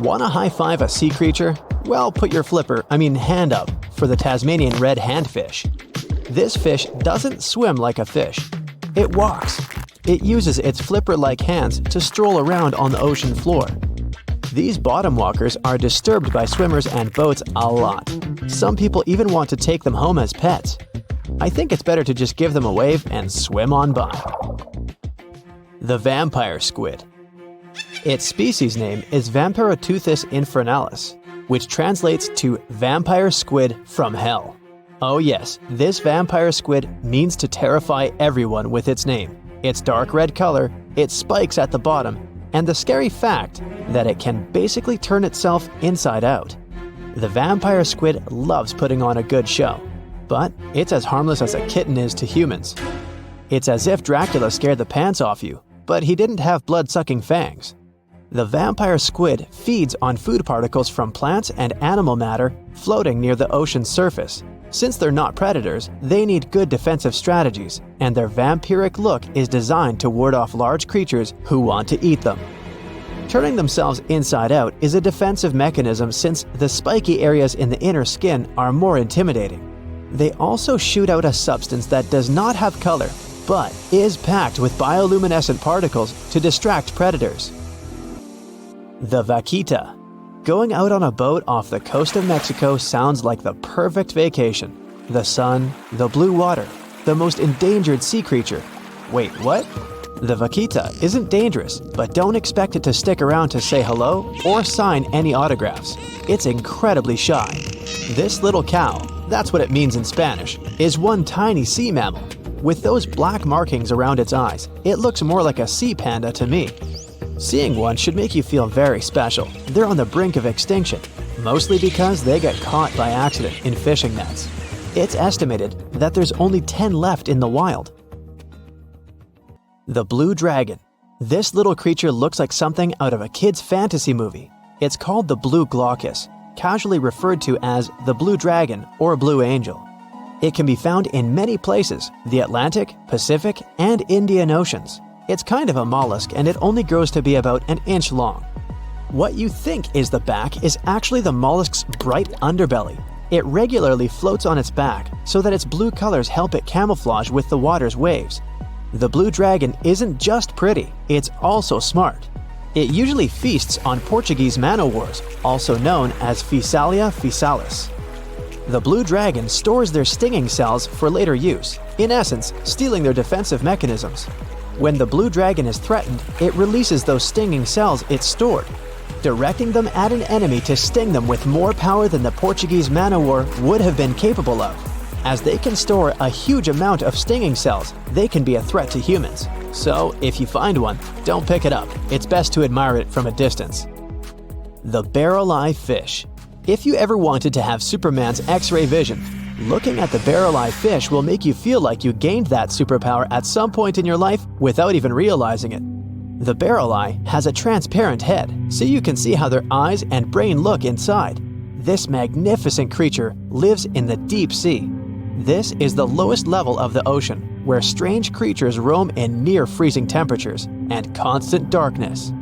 Want to high-five a sea creature? Well, put your hand up for the Tasmanian red handfish. This fish doesn't swim like a fish. It walks. It uses its flipper-like hands to stroll around on the ocean floor. These bottom walkers are disturbed by swimmers and boats a lot. Some people even want to take them home as pets. I think it's better to just give them a wave and swim on by. The vampire squid. Its species name is Vampiroteuthis infernalis, which translates to vampire squid from hell. Oh yes, this vampire squid means to terrify everyone with its name, its dark red color, its spikes at the bottom, and the scary fact that it can basically turn itself inside out. The vampire squid loves putting on a good show, but it's as harmless as a kitten is to humans. It's as if Dracula scared the pants off you, but he didn't have blood-sucking fangs. The vampire squid feeds on food particles from plants and animal matter floating near the ocean's surface. Since they're not predators, they need good defensive strategies, and their vampiric look is designed to ward off large creatures who want to eat them. Turning themselves inside out is a defensive mechanism since the spiky areas in the inner skin are more intimidating. They also shoot out a substance that does not have color, but is packed with bioluminescent particles to distract predators. The vaquita. Going out on a boat off the coast of Mexico sounds like the perfect vacation. The sun, the blue water, the most endangered sea creature. Wait, what? The vaquita isn't dangerous, but don't expect it to stick around to say hello or sign any autographs. It's incredibly shy. This little cow, that's what it means in Spanish, is one tiny sea mammal. With those black markings around its eyes, it looks more like a sea panda to me. Seeing one should make you feel very special. They're on the brink of extinction, mostly because they got caught by accident in fishing nets. It's estimated that there's only 10 left in the wild. The blue dragon. This little creature looks like something out of a kid's fantasy movie. It's called the blue glaucus, casually referred to as the blue dragon or blue angel. It can be found in many places, the Atlantic, Pacific, and Indian Oceans. It's kind of a mollusk and it only grows to be about an inch long. What you think is the back is actually the mollusk's bright underbelly. It regularly floats on its back so that its blue colors help it camouflage with the water's waves. The blue dragon isn't just pretty, it's also smart. It usually feasts on Portuguese man-o'-wars, also known as Physalia physalis. The blue dragon stores their stinging cells for later use, in essence, stealing their defensive mechanisms. When the blue dragon is threatened, it releases those stinging cells it stored, directing them at an enemy to sting them with more power than the Portuguese man-o'-war would have been capable of. As they can store a huge amount of stinging cells, they can be a threat to humans. So, if you find one, don't pick it up. It's best to admire it from a distance. The barrel-eye fish. If you ever wanted to have Superman's X-ray vision, looking at the barrel-eye fish will make you feel like you gained that superpower at some point in your life without even realizing it. The barrel eye has a transparent head, so you can see how their eyes and brain look inside. This magnificent creature lives in the deep sea. This is the lowest level of the ocean, where strange creatures roam in near-freezing temperatures and constant darkness.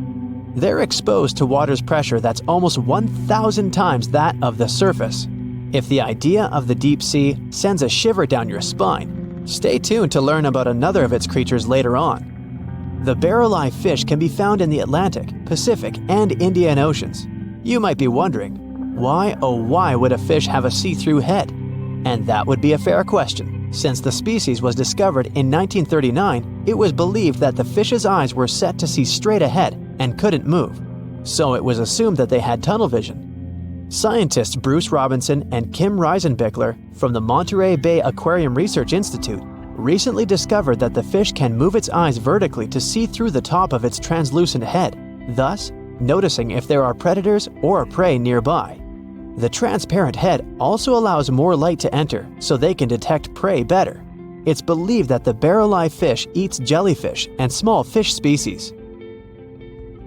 They're exposed to water's pressure that's almost 1,000 times that of the surface. If the idea of the deep sea sends a shiver down your spine, stay tuned to learn about another of its creatures later on. The barrel-eye fish can be found in the Atlantic, Pacific, and Indian Oceans. You might be wondering, why oh why would a fish have a see-through head? And that would be a fair question. Since the species was discovered in 1939, it was believed that the fish's eyes were set to see straight ahead and couldn't move. So it was assumed that they had tunnel vision. Scientists Bruce Robinson and Kim Reisenbichler from the Monterey Bay Aquarium Research Institute recently discovered that the fish can move its eyes vertically to see through the top of its translucent head, thus noticing if there are predators or prey nearby. The transparent head also allows more light to enter so they can detect prey better. It's believed that the barrel-eye fish eats jellyfish and small fish species.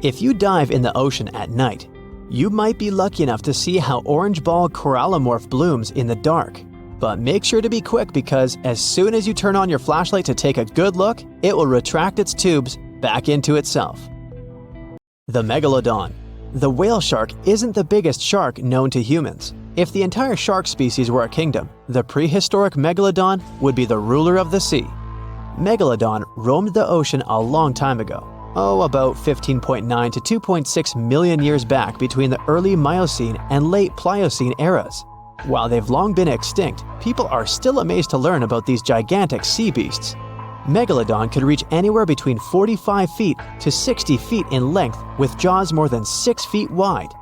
If you dive in the ocean at night, you might be lucky enough to see how orange ball corallomorph blooms in the dark. But make sure to be quick because as soon as you turn on your flashlight to take a good look, it will retract its tubes back into itself. The megalodon. The whale shark isn't the biggest shark known to humans. If the entire shark species were a kingdom, the prehistoric megalodon would be the ruler of the sea. Megalodon roamed the ocean a long time ago. About 15.9 to 2.6 million years back between the early Miocene and late Pliocene eras. While they've long been extinct, people are still amazed to learn about these gigantic sea beasts. Megalodon could reach anywhere between 45 feet to 60 feet in length with jaws more than 6 feet wide.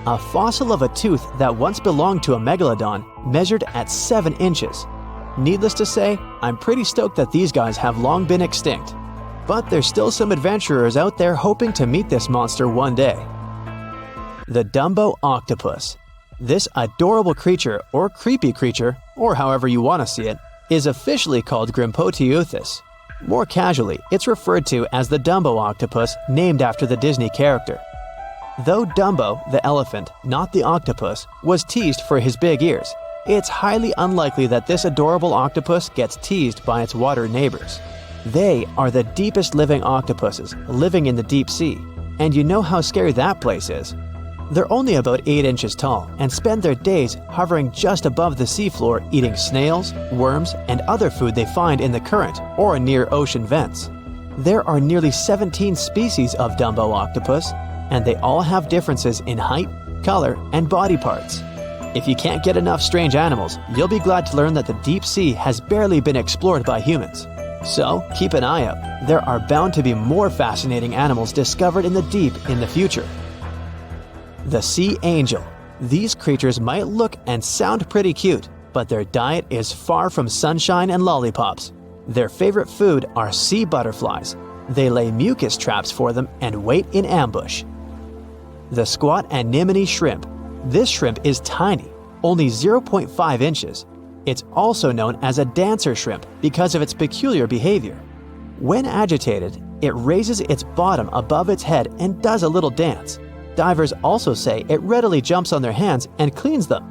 A fossil of a tooth that once belonged to a megalodon measured at 7 inches. Needless to say, I'm pretty stoked that these guys have long been extinct. But there's still some adventurers out there hoping to meet this monster one day. The Dumbo octopus. This adorable creature, or creepy creature, or however you want to see it, is officially called Grimpoteuthis. More casually, it's referred to as the Dumbo octopus, named after the Disney character. Though Dumbo, the elephant, not the octopus, was teased for his big ears, it's highly unlikely that this adorable octopus gets teased by its water neighbors. They are the deepest living octopuses, living in the deep sea, and you know how scary that place is. They're only about 8 inches tall and spend their days hovering just above the seafloor eating snails, worms, and other food they find in the current or near ocean vents. There are nearly 17 species of Dumbo octopus, and they all have differences in height, color, and body parts. If you can't get enough strange animals, you'll be glad to learn that the deep sea has barely been explored by humans. So, keep an eye out. There are bound to be more fascinating animals discovered in the deep in the future. The sea angel. These creatures might look and sound pretty cute, but their diet is far from sunshine and lollipops. Their favorite food are sea butterflies. They lay mucus traps for them and wait in ambush. The squat anemone shrimp. This shrimp is tiny, only 0.5 inches. It's also known as a dancer shrimp because of its peculiar behavior. When agitated, it raises its bottom above its head and does a little dance. Divers also say it readily jumps on their hands and cleans them.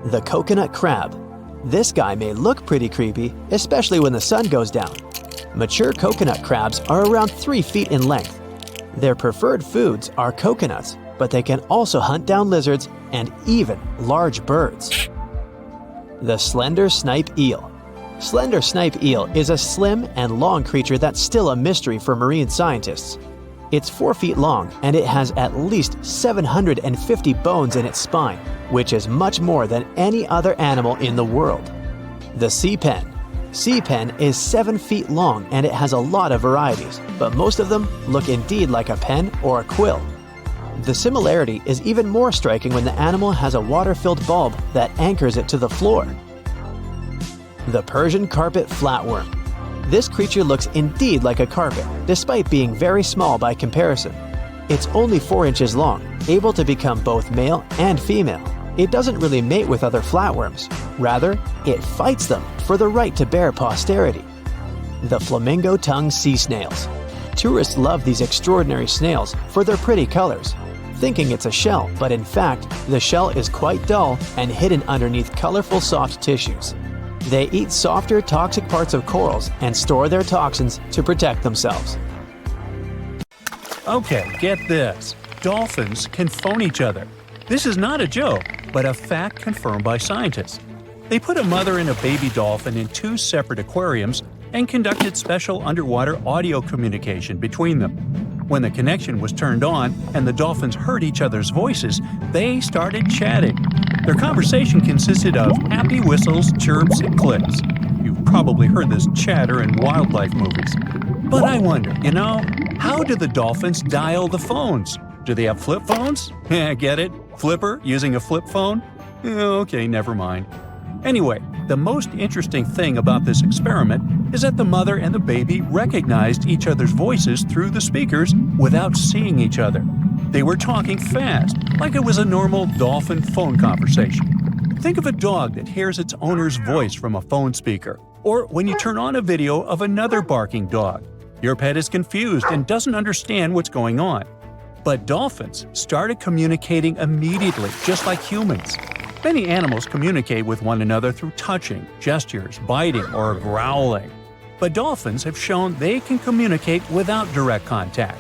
The coconut crab. This guy may look pretty creepy, especially when the sun goes down. Mature coconut crabs are around 3 feet in length. Their preferred foods are coconuts, but they can also hunt down lizards and even large birds. The slender snipe eel. Slender snipe eel is a slim and long creature that's still a mystery for marine scientists. It's 4 feet long and it has at least 750 bones in its spine, which is much more than any other animal in the world. The sea pen. Sea pen is 7 feet long and it has a lot of varieties, but most of them look indeed like a pen or a quill. The similarity is even more striking when the animal has a water-filled bulb that anchors it to the floor. The Persian carpet flatworm. This creature looks indeed like a carpet, despite being very small by comparison. It's only 4 inches long, able to become both male and female. It doesn't really mate with other flatworms. Rather, it fights them for the right to bear posterity. The flamingo-tongued sea snails. Tourists love these extraordinary snails for their pretty colors, thinking it's a shell, but in fact, the shell is quite dull and hidden underneath colorful soft tissues. They eat softer, toxic parts of corals and store their toxins to protect themselves. Okay, get this. Dolphins can phone each other. This is not a joke, but a fact confirmed by scientists. They put a mother and a baby dolphin in 2 separate aquariums and conducted special underwater audio communication between them. When the connection was turned on and the dolphins heard each other's voices, they started chatting. Their conversation consisted of happy whistles, chirps, and clicks. You've probably heard this chatter in wildlife movies. But I wonder, how do the dolphins dial the phones? Do they have flip phones? Get it? Flipper using a flip phone? Okay, never mind. Anyway, the most interesting thing about this experiment is that the mother and the baby recognized each other's voices through the speakers without seeing each other. They were talking fast, like it was a normal dolphin phone conversation. Think of a dog that hears its owner's voice from a phone speaker, or when you turn on a video of another barking dog. Your pet is confused and doesn't understand what's going on. But dolphins started communicating immediately, just like humans. Many animals communicate with one another through touching, gestures, biting, or growling. But dolphins have shown they can communicate without direct contact.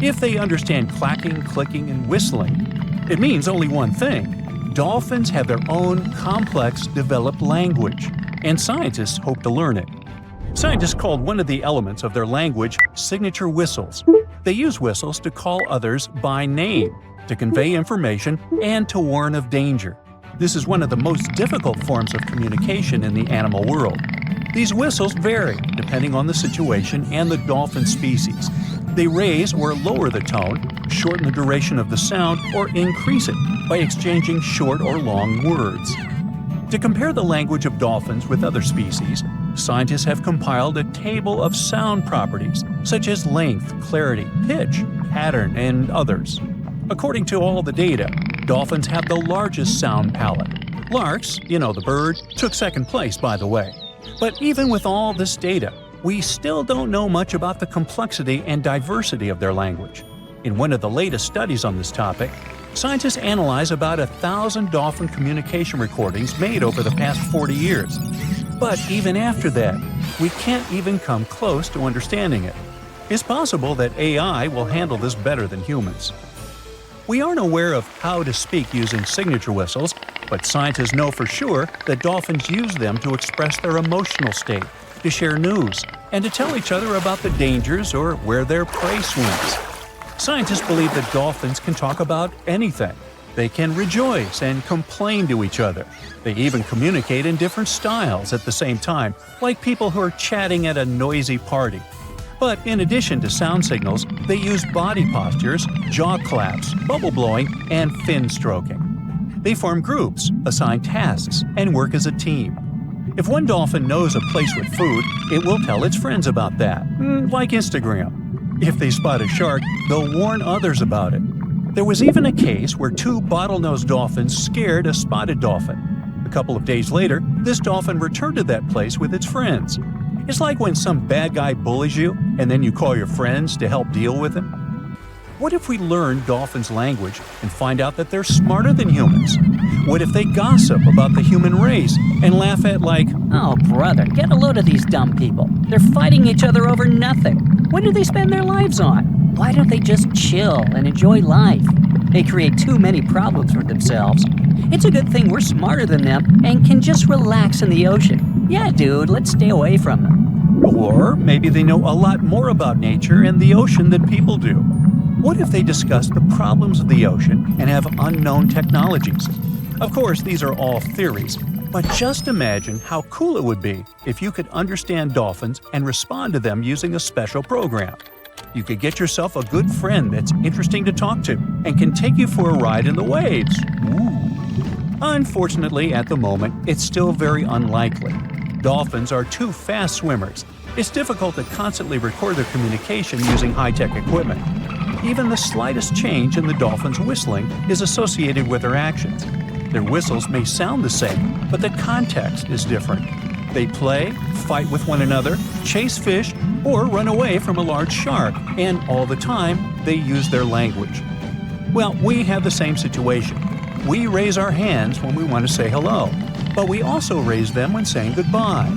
If they understand clacking, clicking, and whistling, it means only one thing. Dolphins have their own complex, developed language, and scientists hope to learn it. Scientists called one of the elements of their language signature whistles. They use whistles to call others by name, to convey information, and to warn of danger. This is one of the most difficult forms of communication in the animal world. These whistles vary depending on the situation and the dolphin species. They raise or lower the tone, shorten the duration of the sound, or increase it by exchanging short or long words. To compare the language of dolphins with other species, scientists have compiled a table of sound properties such as length, clarity, pitch, pattern, and others. According to all the data, dolphins have the largest sound palette. Larks, the bird, took second place, by the way. But even with all this data, we still don't know much about the complexity and diversity of their language. In one of the latest studies on this topic, scientists analyze about 1,000 dolphin communication recordings made over the past 40 years. But even after that, we can't even come close to understanding it. It's possible that AI will handle this better than humans. We aren't aware of how to speak using signature whistles, but scientists know for sure that dolphins use them to express their emotional state, to share news, and to tell each other about the dangers or where their prey swims. Scientists believe that dolphins can talk about anything. They can rejoice and complain to each other. They even communicate in different styles at the same time, like people who are chatting at a noisy party. But in addition to sound signals, they use body postures, jaw claps, bubble blowing, and fin stroking. They form groups, assign tasks, and work as a team. If one dolphin knows a place with food, it will tell its friends about that, like Instagram. If they spot a shark, they'll warn others about it. There was even a case where two bottlenose dolphins scared a spotted dolphin. A couple of days later, this dolphin returned to that place with its friends. It's like when some bad guy bullies you, and then you call your friends to help deal with him. What if we learn dolphins' language and find out that they're smarter than humans? What if they gossip about the human race and laugh at "Oh, brother, get a load of these dumb people. They're fighting each other over nothing. What do they spend their lives on? Why don't they just chill and enjoy life? They create too many problems for themselves. It's a good thing we're smarter than them and can just relax in the ocean. Yeah, dude, let's stay away from them." Or maybe they know a lot more about nature and the ocean than people do. What if they discuss the problems of the ocean and have unknown technologies? Of course, these are all theories, but just imagine how cool it would be if you could understand dolphins and respond to them using a special program. You could get yourself a good friend that's interesting to talk to and can take you for a ride in the waves. Ooh. Unfortunately, at the moment, it's still very unlikely. Dolphins are too fast swimmers. It's difficult to constantly record their communication using high-tech equipment. Even the slightest change in the dolphin's whistling is associated with their actions. Their whistles may sound the same, but the context is different. They play, fight with one another, chase fish, or run away from a large shark, and all the time, they use their language. Well, we have the same situation. We raise our hands when we want to say hello, but we also raise them when saying goodbye.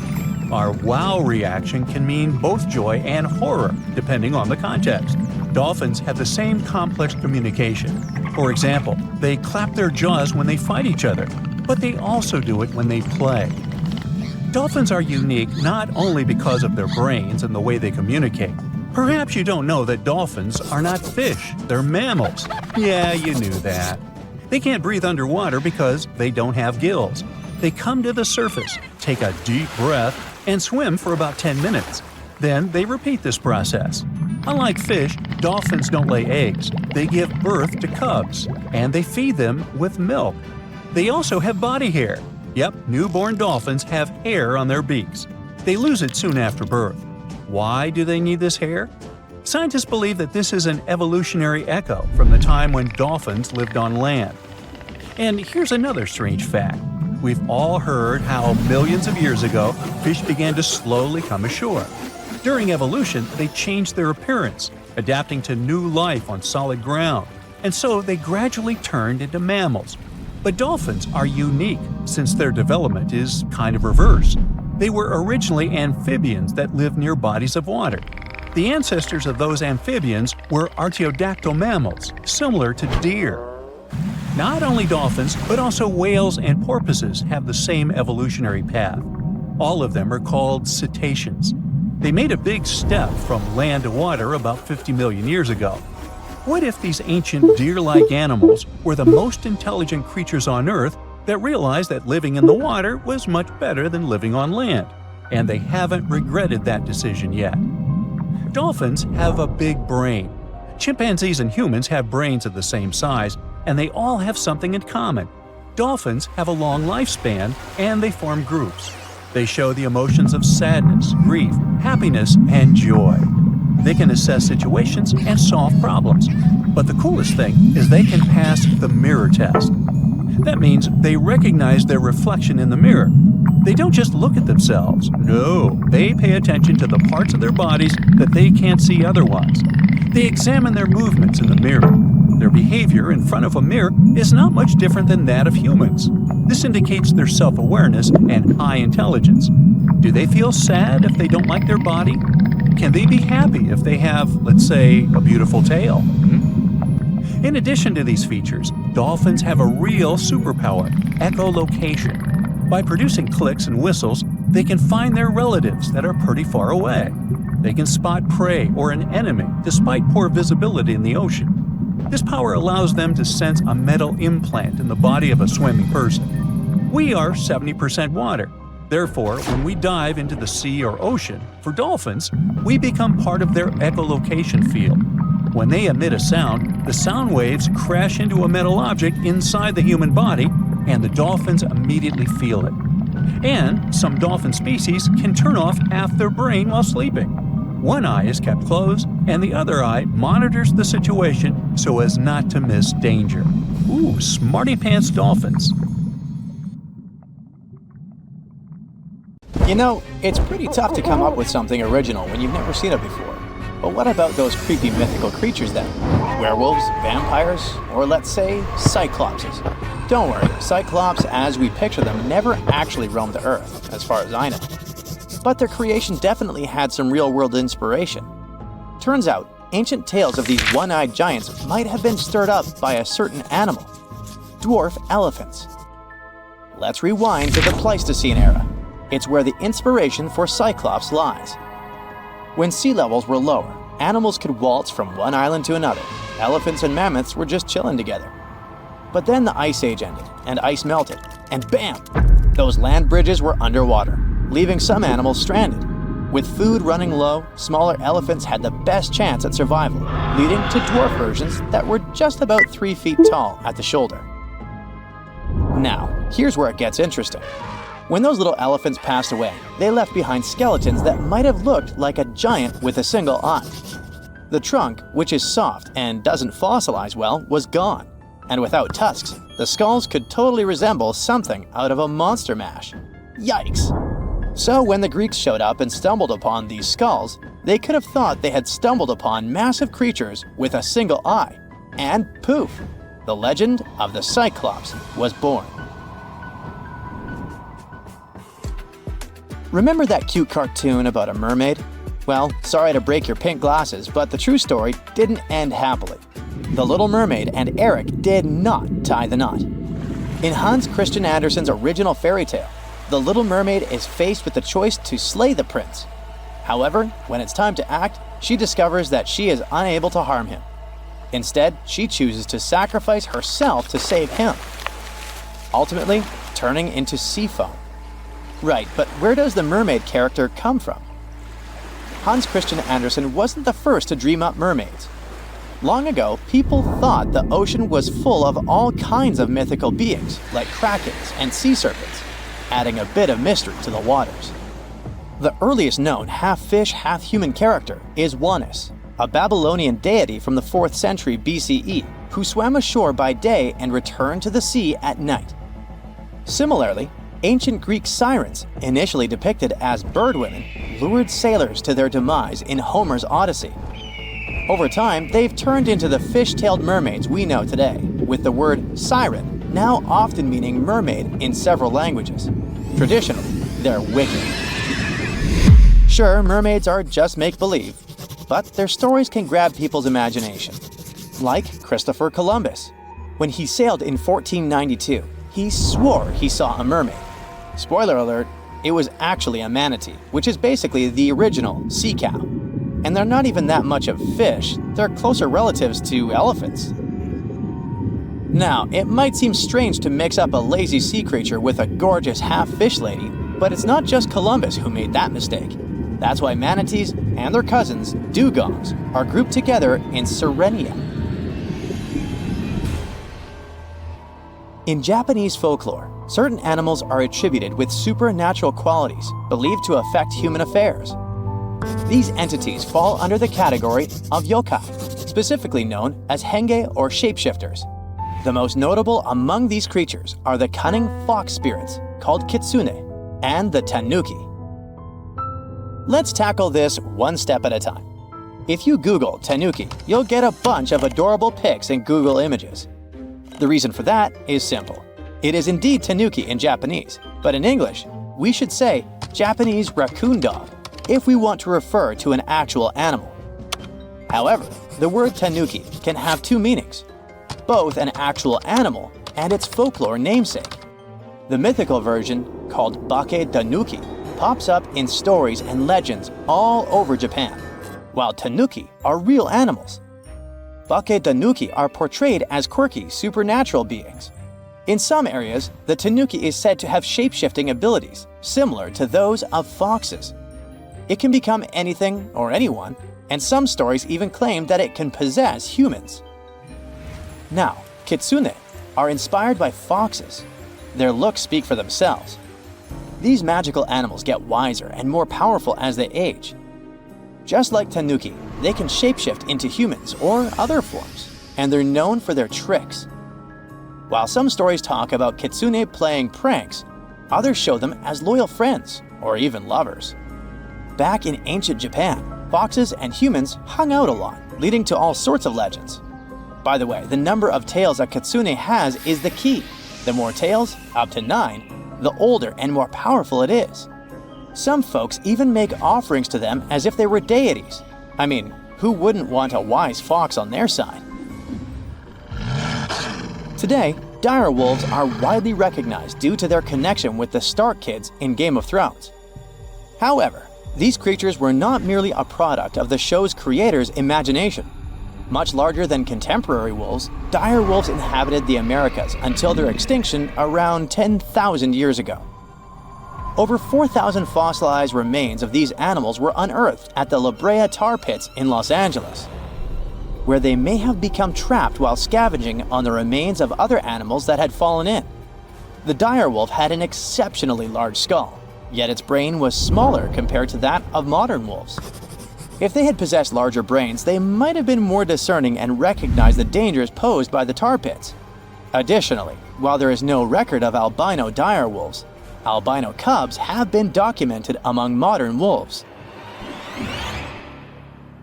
Our wow reaction can mean both joy and horror, depending on the context. Dolphins have the same complex communication. For example, they clap their jaws when they fight each other, but they also do it when they play. Dolphins are unique not only because of their brains and the way they communicate. Perhaps you don't know that dolphins are not fish, they're mammals. Yeah, you knew that. They can't breathe underwater because they don't have gills. They come to the surface, take a deep breath, and swim for about 10 minutes. Then they repeat this process. Unlike fish, dolphins don't lay eggs. They give birth to cubs, and they feed them with milk. They also have body hair. Yep, newborn dolphins have hair on their beaks. They lose it soon after birth. Why do they need this hair? Scientists believe that this is an evolutionary echo from the time when dolphins lived on land. And here's another strange fact. We've all heard how millions of years ago, fish began to slowly come ashore. During evolution, they changed their appearance, adapting to new life on solid ground, and so they gradually turned into mammals. But dolphins are unique since their development is kind of reversed. They were originally amphibians that lived near bodies of water. The ancestors of those amphibians were artiodactyl mammals, similar to deer. Not only dolphins, but also whales and porpoises have the same evolutionary path. All of them are called cetaceans. They made a big step from land to water about 50 million years ago. What if these ancient deer-like animals were the most intelligent creatures on Earth that realized that living in the water was much better than living on land, and they haven't regretted that decision yet? Dolphins have a big brain. Chimpanzees and humans have brains of the same size, and they all have something in common. Dolphins have a long lifespan, and they form groups. They show the emotions of sadness, grief, happiness, and joy. They can assess situations and solve problems. But the coolest thing is they can pass the mirror test. That means they recognize their reflection in the mirror. They don't just look at themselves. No, they pay attention to the parts of their bodies that they can't see otherwise. They examine their movements in the mirror. Their behavior in front of a mirror is not much different than that of humans. This indicates their self-awareness and high intelligence. Do they feel sad if they don't like their body? Can they be happy if they have, let's say, a beautiful tail? In addition to these features, dolphins have a real superpower, echolocation. By producing clicks and whistles, they can find their relatives that are pretty far away. They can spot prey or an enemy despite poor visibility in the ocean. This power allows them to sense a metal implant in the body of a swimming person. We are 70% water. Therefore, when we dive into the sea or ocean, for dolphins, we become part of their echolocation field. When they emit a sound, the sound waves crash into a metal object inside the human body, and the dolphins immediately feel it. And some dolphin species can turn off half their brain while sleeping. One eye is kept closed, and the other eye monitors the situation so as not to miss danger. Ooh, smarty pants dolphins. You know, it's pretty tough to come up with something original when you've never seen it before. But what about those creepy mythical creatures then? Werewolves, vampires, or let's say, cyclopses? Don't worry, cyclops as we picture them never actually roamed the Earth, as far as I know. But their creation definitely had some real-world inspiration. Turns out, ancient tales of these one-eyed giants might have been stirred up by a certain animal, dwarf elephants. Let's rewind to the Pleistocene era. It's where the inspiration for cyclops lies. When sea levels were lower, animals could waltz from one island to another. Elephants and mammoths were just chilling together. But then the Ice Age ended, and ice melted, and bam! Those land bridges were underwater, leaving some animals stranded. With food running low, smaller elephants had the best chance at survival, leading to dwarf versions that were just about 3 feet tall at the shoulder. Now, here's where it gets interesting. When those little elephants passed away, they left behind skeletons that might have looked like a giant with a single eye. The trunk, which is soft and doesn't fossilize well, was gone. And without tusks, the skulls could totally resemble something out of a monster mash. Yikes! So when the Greeks showed up and stumbled upon these skulls, they could have thought they had stumbled upon massive creatures with a single eye. And poof! The legend of the Cyclops was born. Remember that cute cartoon about a mermaid? Well, sorry to break your pink glasses, but the true story didn't end happily. The Little Mermaid and Eric did not tie the knot. In Hans Christian Andersen's original fairy tale, the Little Mermaid is faced with the choice to slay the prince. However, when it's time to act, she discovers that she is unable to harm him. Instead, she chooses to sacrifice herself to save him, ultimately turning into sea foam. Right, but where does the mermaid character come from? Hans Christian Andersen wasn't the first to dream up mermaids. Long ago, people thought the ocean was full of all kinds of mythical beings, like krakens and sea serpents, adding a bit of mystery to the waters. The earliest known half-fish, half-human character is Wanis, a Babylonian deity from the 4th century BCE who swam ashore by day and returned to the sea at night. Similarly, ancient Greek sirens, initially depicted as birdwomen, lured sailors to their demise in Homer's Odyssey. Over time, they've turned into the fish-tailed mermaids we know today, with the word siren now often meaning mermaid in several languages. Traditionally, they're wicked. Sure, mermaids are just make-believe, but their stories can grab people's imagination. Like Christopher Columbus. When he sailed in 1492, he swore he saw a mermaid. Spoiler alert, it was actually a manatee, which is basically the original sea cow. And they're not even that much of fish, they're closer relatives to elephants. Now, it might seem strange to mix up a lazy sea creature with a gorgeous half-fish lady, but it's not just Columbus who made that mistake. That's why manatees and their cousins, dugongs, are grouped together in Sirenia. In Japanese folklore, certain animals are attributed with supernatural qualities believed to affect human affairs. These entities fall under the category of yokai, specifically known as henge or shapeshifters. The most notable among these creatures are the cunning fox spirits called kitsune and the tanuki. Let's tackle this one step at a time. If you Google tanuki, you'll get a bunch of adorable pics in Google Images. The reason for that is simple. It is indeed tanuki in Japanese, but in English, we should say Japanese raccoon dog if we want to refer to an actual animal. However, the word tanuki can have two meanings, both an actual animal and its folklore namesake. The mythical version, called bake tanuki, pops up in stories and legends all over Japan, while tanuki are real animals. Bake tanuki are portrayed as quirky, supernatural beings. In some areas, the tanuki is said to have shape-shifting abilities, similar to those of foxes. It can become anything or anyone, and some stories even claim that it can possess humans. Now, kitsune are inspired by foxes. Their looks speak for themselves. These magical animals get wiser and more powerful as they age. Just like tanuki, they can shapeshift into humans or other forms, and they're known for their tricks. While some stories talk about kitsune playing pranks, others show them as loyal friends or even lovers. Back in ancient Japan, foxes and humans hung out a lot, leading to all sorts of legends. By the way, the number of tails a kitsune has is the key. The more tails, up to 9, the older and more powerful it is. Some folks even make offerings to them as if they were deities. I mean, who wouldn't want a wise fox on their side? Today, dire wolves are widely recognized due to their connection with the Stark kids in Game of Thrones. However, these creatures were not merely a product of the show's creators' imagination. Much larger than contemporary wolves, dire wolves inhabited the Americas until their extinction around 10,000 years ago. Over 4,000 fossilized remains of these animals were unearthed at the La Brea tar pits in Los Angeles, where they may have become trapped while scavenging on the remains of other animals that had fallen in. The dire wolf had an exceptionally large skull, yet its brain was smaller compared to that of modern wolves. If they had possessed larger brains, they might have been more discerning and recognized the dangers posed by the tar pits. Additionally, while there is no record of albino dire wolves, albino cubs have been documented among modern wolves.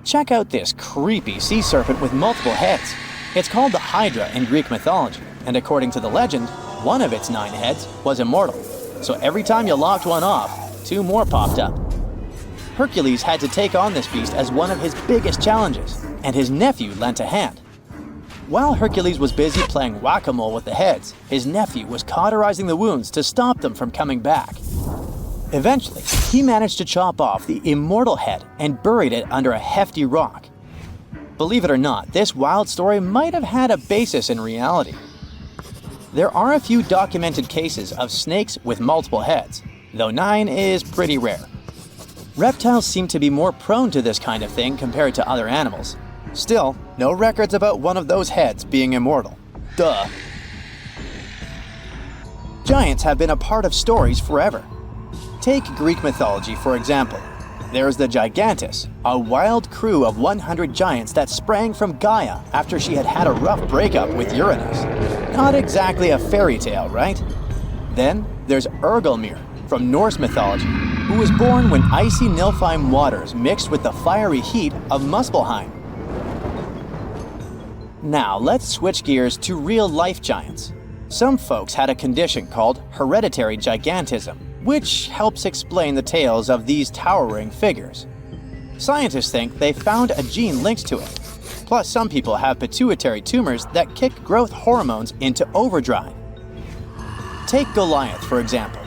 Check out this creepy sea serpent with multiple heads. It's called the hydra in Greek mythology, and according to the legend, one of its 9 heads was immortal. So every time you locked one off, 2 more popped up. Hercules had to take on this beast as one of his biggest challenges, and his nephew lent a hand. While Hercules was busy playing whack-a-mole with the heads, his nephew was cauterizing the wounds to stop them from coming back. Eventually, he managed to chop off the immortal head and buried it under a hefty rock. Believe it or not, this wild story might have had a basis in reality. There are a few documented cases of snakes with multiple heads, though 9 is pretty rare. Reptiles seem to be more prone to this kind of thing compared to other animals. Still, no records about one of those heads being immortal. Duh. Giants have been a part of stories forever. Take Greek mythology, for example. There's the Gigantus, a wild crew of 100 giants that sprang from Gaia after she had had a rough breakup with Uranus. Not exactly a fairy tale, right? Then there's Ergelmir from Norse mythology, who was born when icy Niflheim waters mixed with the fiery heat of Muspelheim. Now let's switch gears to real-life giants. Some folks had a condition called hereditary gigantism, which helps explain the tales of these towering figures. Scientists think they found a gene linked to it. Plus, some people have pituitary tumors that kick growth hormones into overdrive. Take Goliath, for example.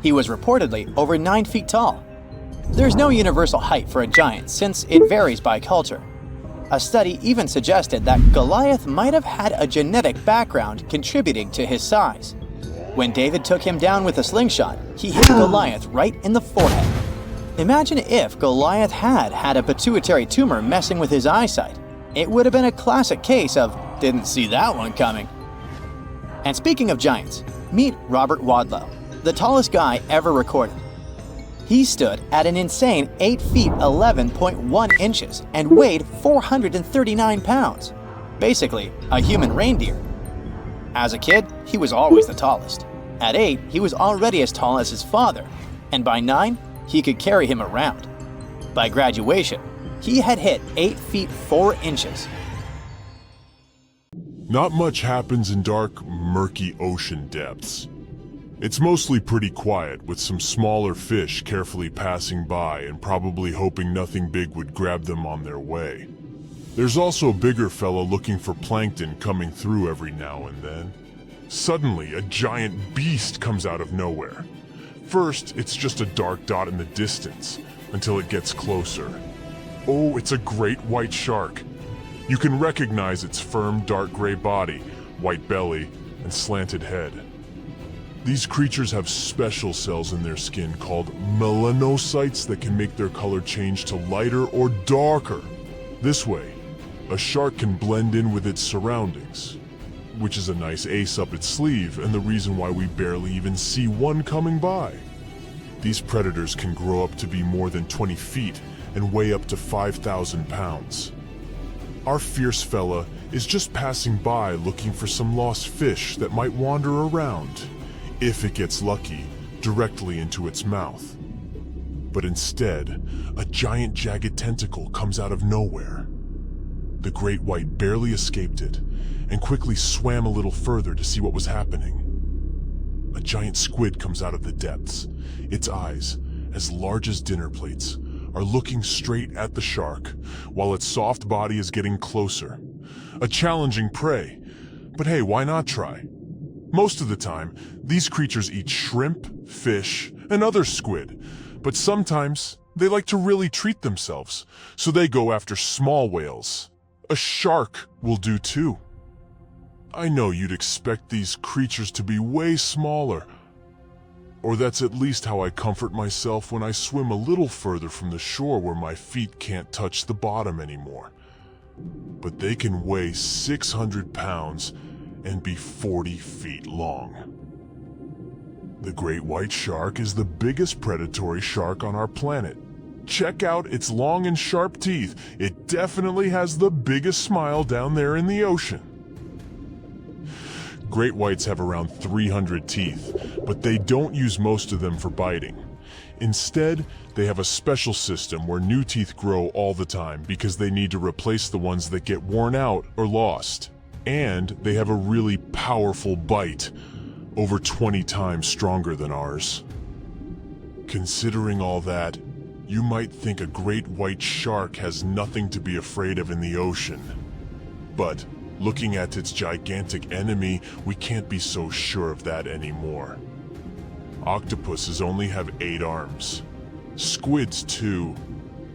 He was reportedly over 9 feet tall. There's no universal height for a giant since it varies by culture. A study even suggested that Goliath might have had a genetic background contributing to his size. When David took him down with a slingshot, he hit Goliath right in the forehead. Imagine if Goliath had a pituitary tumor messing with his eyesight. It would have been a classic case of didn't see that one coming. And speaking of giants, meet Robert Wadlow, the tallest guy ever recorded. He stood at an insane 8 feet 11.1 inches and weighed 439 pounds. Basically, a human reindeer. As a kid, he was always the tallest. At 8, he was already as tall as his father, and by 9, he could carry him around. By graduation, he had hit 8 feet 4 inches. Not much happens in dark, murky ocean depths. It's mostly pretty quiet, with some smaller fish carefully passing by and probably hoping nothing big would grab them on their way. There's also a bigger fella looking for plankton coming through every now and then. Suddenly, a giant beast comes out of nowhere. First, it's just a dark dot in the distance, until it gets closer. Oh, it's a great white shark. You can recognize its firm dark gray body, white belly, and slanted head. These creatures have special cells in their skin called melanocytes that can make their color change to lighter or darker. This way, a shark can blend in with its surroundings, which is a nice ace up its sleeve and the reason why we barely even see one coming by. These predators can grow up to be more than 20 feet and weigh up to 5,000 pounds. Our fierce fella is just passing by looking for some lost fish that might wander around, if it gets lucky, directly into its mouth. But instead, a giant jagged tentacle comes out of nowhere. The great white barely escaped it, and quickly swam a little further to see what was happening. A giant squid comes out of the depths. Its eyes, as large as dinner plates, are looking straight at the shark, while its soft body is getting closer. A challenging prey, but hey, why not try? Most of the time, these creatures eat shrimp, fish, and other squid, but sometimes they like to really treat themselves, so they go after small whales. A shark will do too. I know you'd expect these creatures to be way smaller, or that's at least how I comfort myself when I swim a little further from the shore where my feet can't touch the bottom anymore. But they can weigh 600 pounds and be 40 feet long. The great white shark is the biggest predatory shark on our planet. Check out its long and sharp teeth. It definitely has the biggest smile down there in the ocean. Great whites have around 300 teeth, but they don't use most of them for biting. Instead, they have a special system where new teeth grow all the time because they need to replace the ones that get worn out or lost. And they have a really powerful bite, over 20 times stronger than ours. Considering all that, you might think a great white shark has nothing to be afraid of in the ocean. But looking at its gigantic enemy, we can't be so sure of that anymore. Octopuses only have 8 arms. Squids too,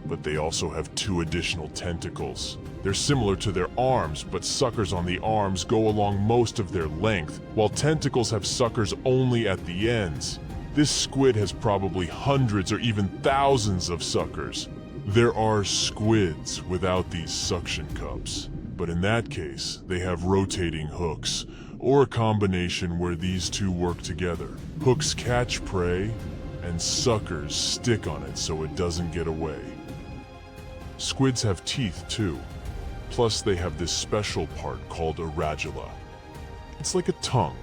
but they also have 2 additional tentacles. They're similar to their arms, but suckers on the arms go along most of their length, while tentacles have suckers only at the ends. This squid has probably hundreds or even thousands of suckers. There are squids without these suction cups, but in that case, they have rotating hooks, or a combination where these two work together. Hooks catch prey, and suckers stick on it so it doesn't get away. Squids have teeth too. Plus they have this special part called a radula. It's like a tongue,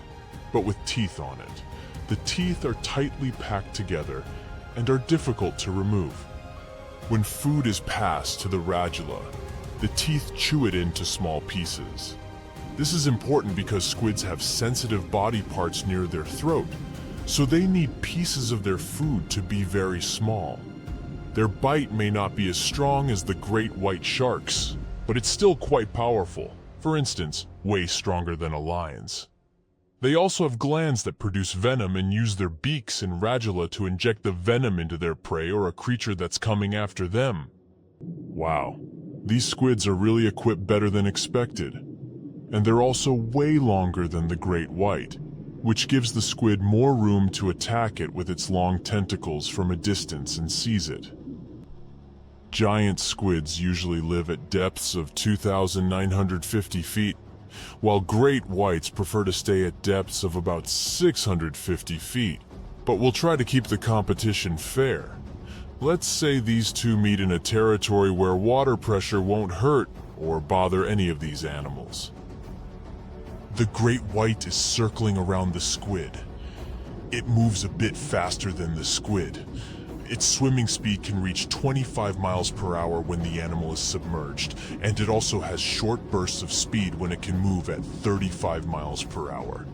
but with teeth on it. The teeth are tightly packed together and are difficult to remove. When food is passed to the radula, the teeth chew it into small pieces. This is important because squids have sensitive body parts near their throat, so they need pieces of their food to be very small. Their bite may not be as strong as the great white sharks, but it's still quite powerful. For instance, way stronger than a lion's. They also have glands that produce venom and use their beaks and radula to inject the venom into their prey or a creature that's coming after them. Wow, these squids are really equipped better than expected. And they're also way longer than the great white, which gives the squid more room to attack it with its long tentacles from a distance and seize it. Giant squids usually live at depths of 2,950 feet, while great whites prefer to stay at depths of about 650 feet. But we'll try to keep the competition fair. Let's say these two meet in a territory where water pressure won't hurt or bother any of these animals. The great white is circling around the squid. It moves a bit faster than the squid. Its swimming speed can reach 25 miles per hour when the animal is submerged, and it also has short bursts of speed when it can move at 35 miles per hour.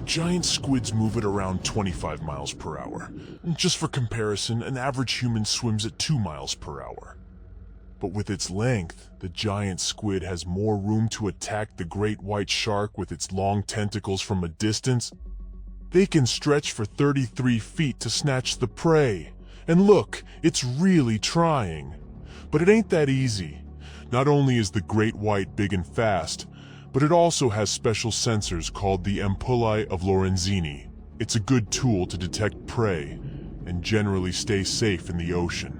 Giant squids move at around 25 miles per hour. Just for comparison, an average human swims at 2 miles per hour. But with its length, the giant squid has more room to attack the great white shark with its long tentacles from a distance. They can stretch for 33 feet to snatch the prey. And look, it's really trying. But it ain't that easy. Not only is the great white big and fast, but it also has special sensors called the ampullae of Lorenzini. It's a good tool to detect prey and generally stay safe in the ocean.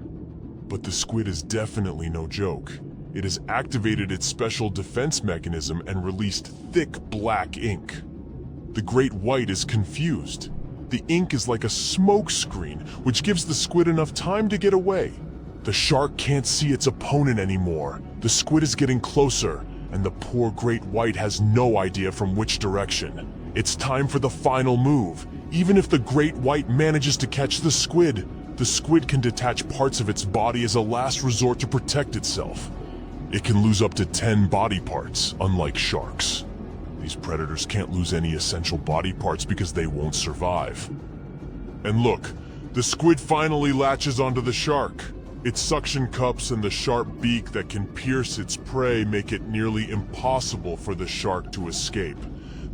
But the squid is definitely no joke. It has activated its special defense mechanism and released thick black ink. The great white is confused. The ink is like a smoke screen, which gives the squid enough time to get away. The shark can't see its opponent anymore. The squid is getting closer, and the poor great white has no idea from which direction. It's time for the final move. Even if the great white manages to catch the squid can detach parts of its body as a last resort to protect itself. It can lose up to 10 body parts, unlike sharks. These predators can't lose any essential body parts because they won't survive. And look, the squid finally latches onto the shark. Its suction cups and the sharp beak that can pierce its prey make it nearly impossible for the shark to escape.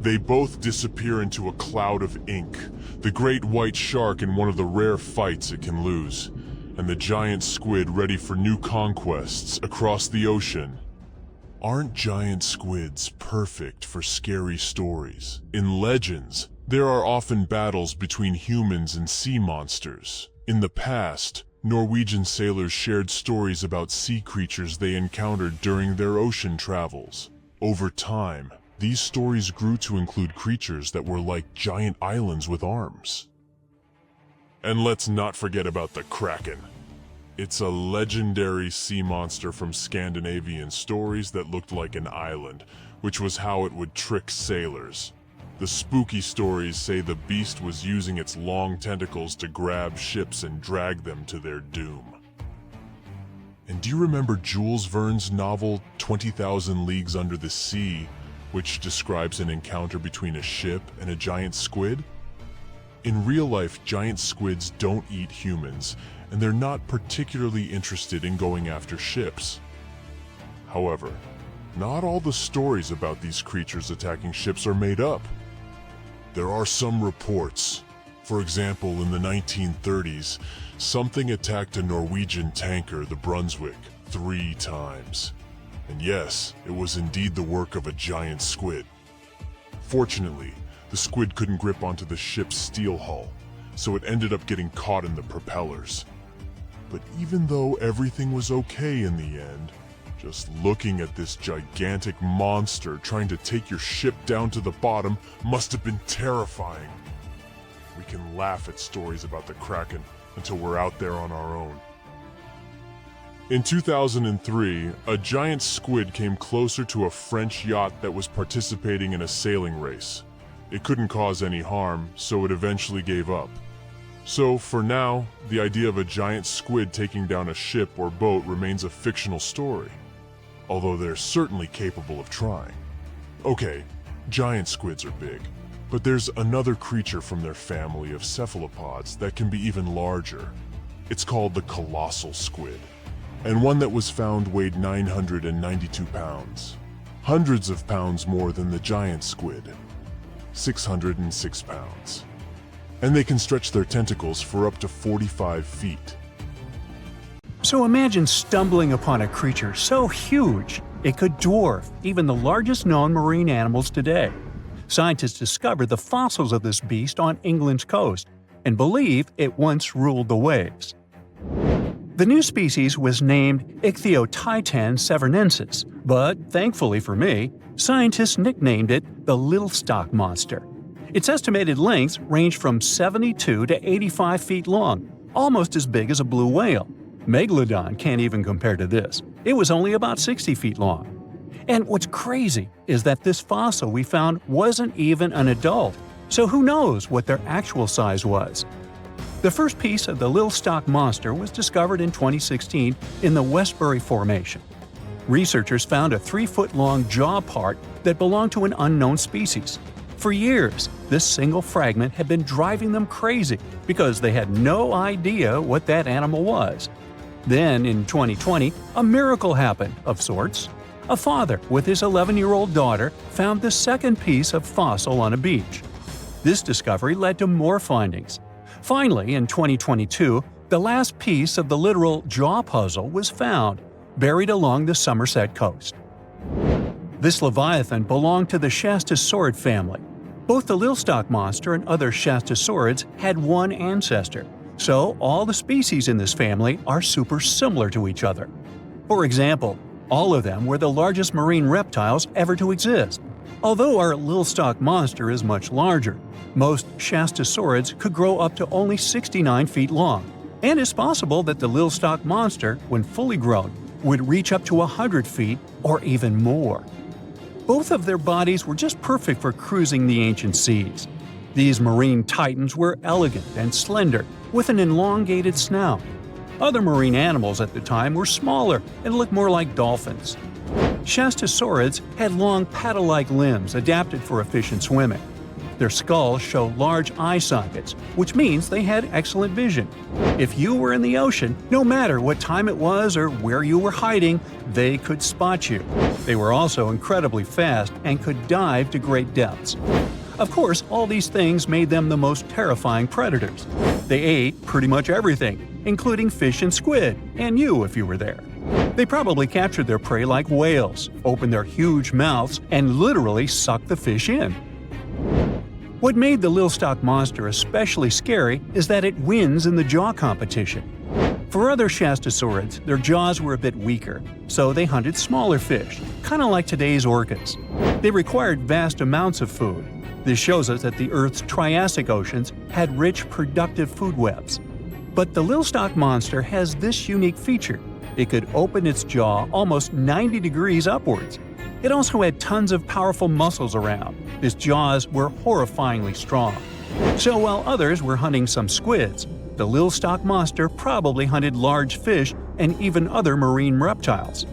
They both disappear into a cloud of ink, the great white shark in one of the rare fights it can lose, and the giant squid ready for new conquests across the ocean. Aren't giant squids perfect for scary stories? In legends, there are often battles between humans and sea monsters. In the past, Norwegian sailors shared stories about sea creatures they encountered during their ocean travels. Over time, these stories grew to include creatures that were like giant islands with arms. And let's not forget about the kraken. It's a legendary sea monster from Scandinavian stories that looked like an island, which was how it would trick sailors. The spooky stories say the beast was using its long tentacles to grab ships and drag them to their doom. And do you remember Jules Verne's novel 20,000 Leagues Under the Sea, which describes an encounter between a ship and a giant squid? In real life, giant squids don't eat humans, and they're not particularly interested in going after ships. However, not all the stories about these creatures attacking ships are made up. There are some reports. For example, in the 1930s, something attacked a Norwegian tanker, the Brunswick, 3 times. And yes, it was indeed the work of a giant squid. Fortunately, the squid couldn't grip onto the ship's steel hull, so it ended up getting caught in the propellers. But even though everything was okay in the end, just looking at this gigantic monster trying to take your ship down to the bottom must have been terrifying. We can laugh at stories about the kraken until we're out there on our own. In 2003, a giant squid came closer to a French yacht that was participating in a sailing race. It couldn't cause any harm, so it eventually gave up. So, for now, the idea of a giant squid taking down a ship or boat remains a fictional story, although they're certainly capable of trying. Okay, giant squids are big, but there's another creature from their family of cephalopods that can be even larger. It's called the colossal squid, and one that was found weighed 992 pounds, hundreds of pounds more than the giant squid, 606 pounds. And they can stretch their tentacles for up to 45 feet. So imagine stumbling upon a creature so huge it could dwarf even the largest known marine animals today. Scientists discovered the fossils of this beast on England's coast and believe it once ruled the waves. The new species was named Ichthyotitan severnensis, but thankfully for me, scientists nicknamed it the Little Stock Monster. Its estimated lengths range from 72 to 85 feet long, almost as big as a blue whale. Megalodon can't even compare to this. It was only about 60 feet long. And what's crazy is that this fossil we found wasn't even an adult, so who knows what their actual size was. The first piece of the Little Stock Monster was discovered in 2016 in the Westbury Formation. Researchers found a 3-foot-long jaw part that belonged to an unknown species. For years, this single fragment had been driving them crazy because they had no idea what that animal was. Then, in 2020, a miracle happened, of sorts. A father with his 11-year-old daughter found the second piece of fossil on a beach. This discovery led to more findings. Finally, in 2022, the last piece of the literal jaw puzzle was found, buried along the Somerset coast. This leviathan belonged to the Shastasaurid family. Both the Little Stock Monster and other Shastasaurids had one ancestor, so all the species in this family are super similar to each other. For example, all of them were the largest marine reptiles ever to exist. Although our Little Stock Monster is much larger, most Shastasaurids could grow up to only 69 feet long, and it's possible that the Little Stock Monster, when fully grown, would reach up to 100 feet or even more. Both of their bodies were just perfect for cruising the ancient seas. These marine titans were elegant and slender, with an elongated snout. Other marine animals at the time were smaller and looked more like dolphins. Shastasaurids had long paddle-like limbs adapted for efficient swimming. Their skulls show large eye sockets, which means they had excellent vision. If you were in the ocean, no matter what time it was or where you were hiding, they could spot you. They were also incredibly fast and could dive to great depths. Of course, all these things made them the most terrifying predators. They ate pretty much everything, including fish and squid, and you if you were there. They probably captured their prey like whales, opened their huge mouths, and literally sucked the fish in. What made the Little Stock Monster especially scary is that it wins in the jaw competition. For other Shastasaurids, their jaws were a bit weaker, so they hunted smaller fish, kind of like today's orcas. They required vast amounts of food. This shows us that the Earth's Triassic oceans had rich, productive food webs. But the Little Stock Monster has this unique feature. It could open its jaw almost 90 degrees upwards. It also had tons of powerful muscles around. Its jaws were horrifyingly strong. So while others were hunting some squids, the Little Stock Monster probably hunted large fish and even other marine reptiles.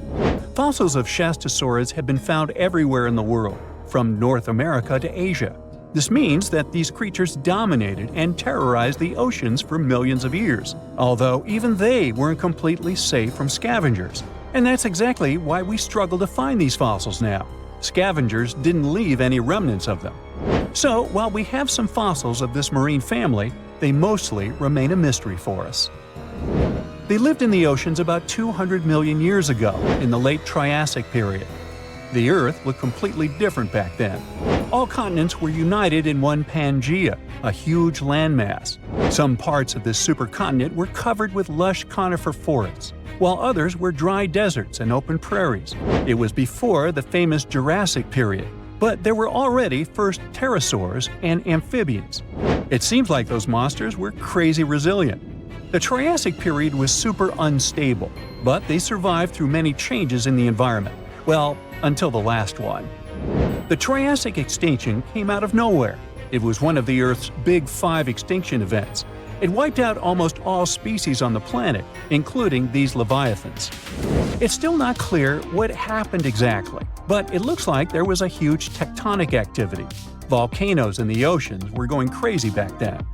Fossils of Shastasaurids have been found everywhere in the world, from North America to Asia. This means that these creatures dominated and terrorized the oceans for millions of years, although even they weren't completely safe from scavengers. And that's exactly why we struggle to find these fossils now. Scavengers didn't leave any remnants of them. So, while we have some fossils of this marine family, they mostly remain a mystery for us. They lived in the oceans about 200 million years ago, in the late Triassic period. The Earth looked completely different back then. All continents were united in one Pangaea, a huge landmass. Some parts of this supercontinent were covered with lush conifer forests, while others were dry deserts and open prairies. It was before the famous Jurassic period, but there were already first pterosaurs and amphibians. It seems like those monsters were crazy resilient. The Triassic period was super unstable, but they survived through many changes in the environment. Well, until the last one. The Triassic extinction came out of nowhere. It was one of the Earth's big 5 extinction events. It wiped out almost all species on the planet, including these leviathans. It's still not clear what happened exactly, but it looks like there was a huge tectonic activity. Volcanoes in the oceans were going crazy back then.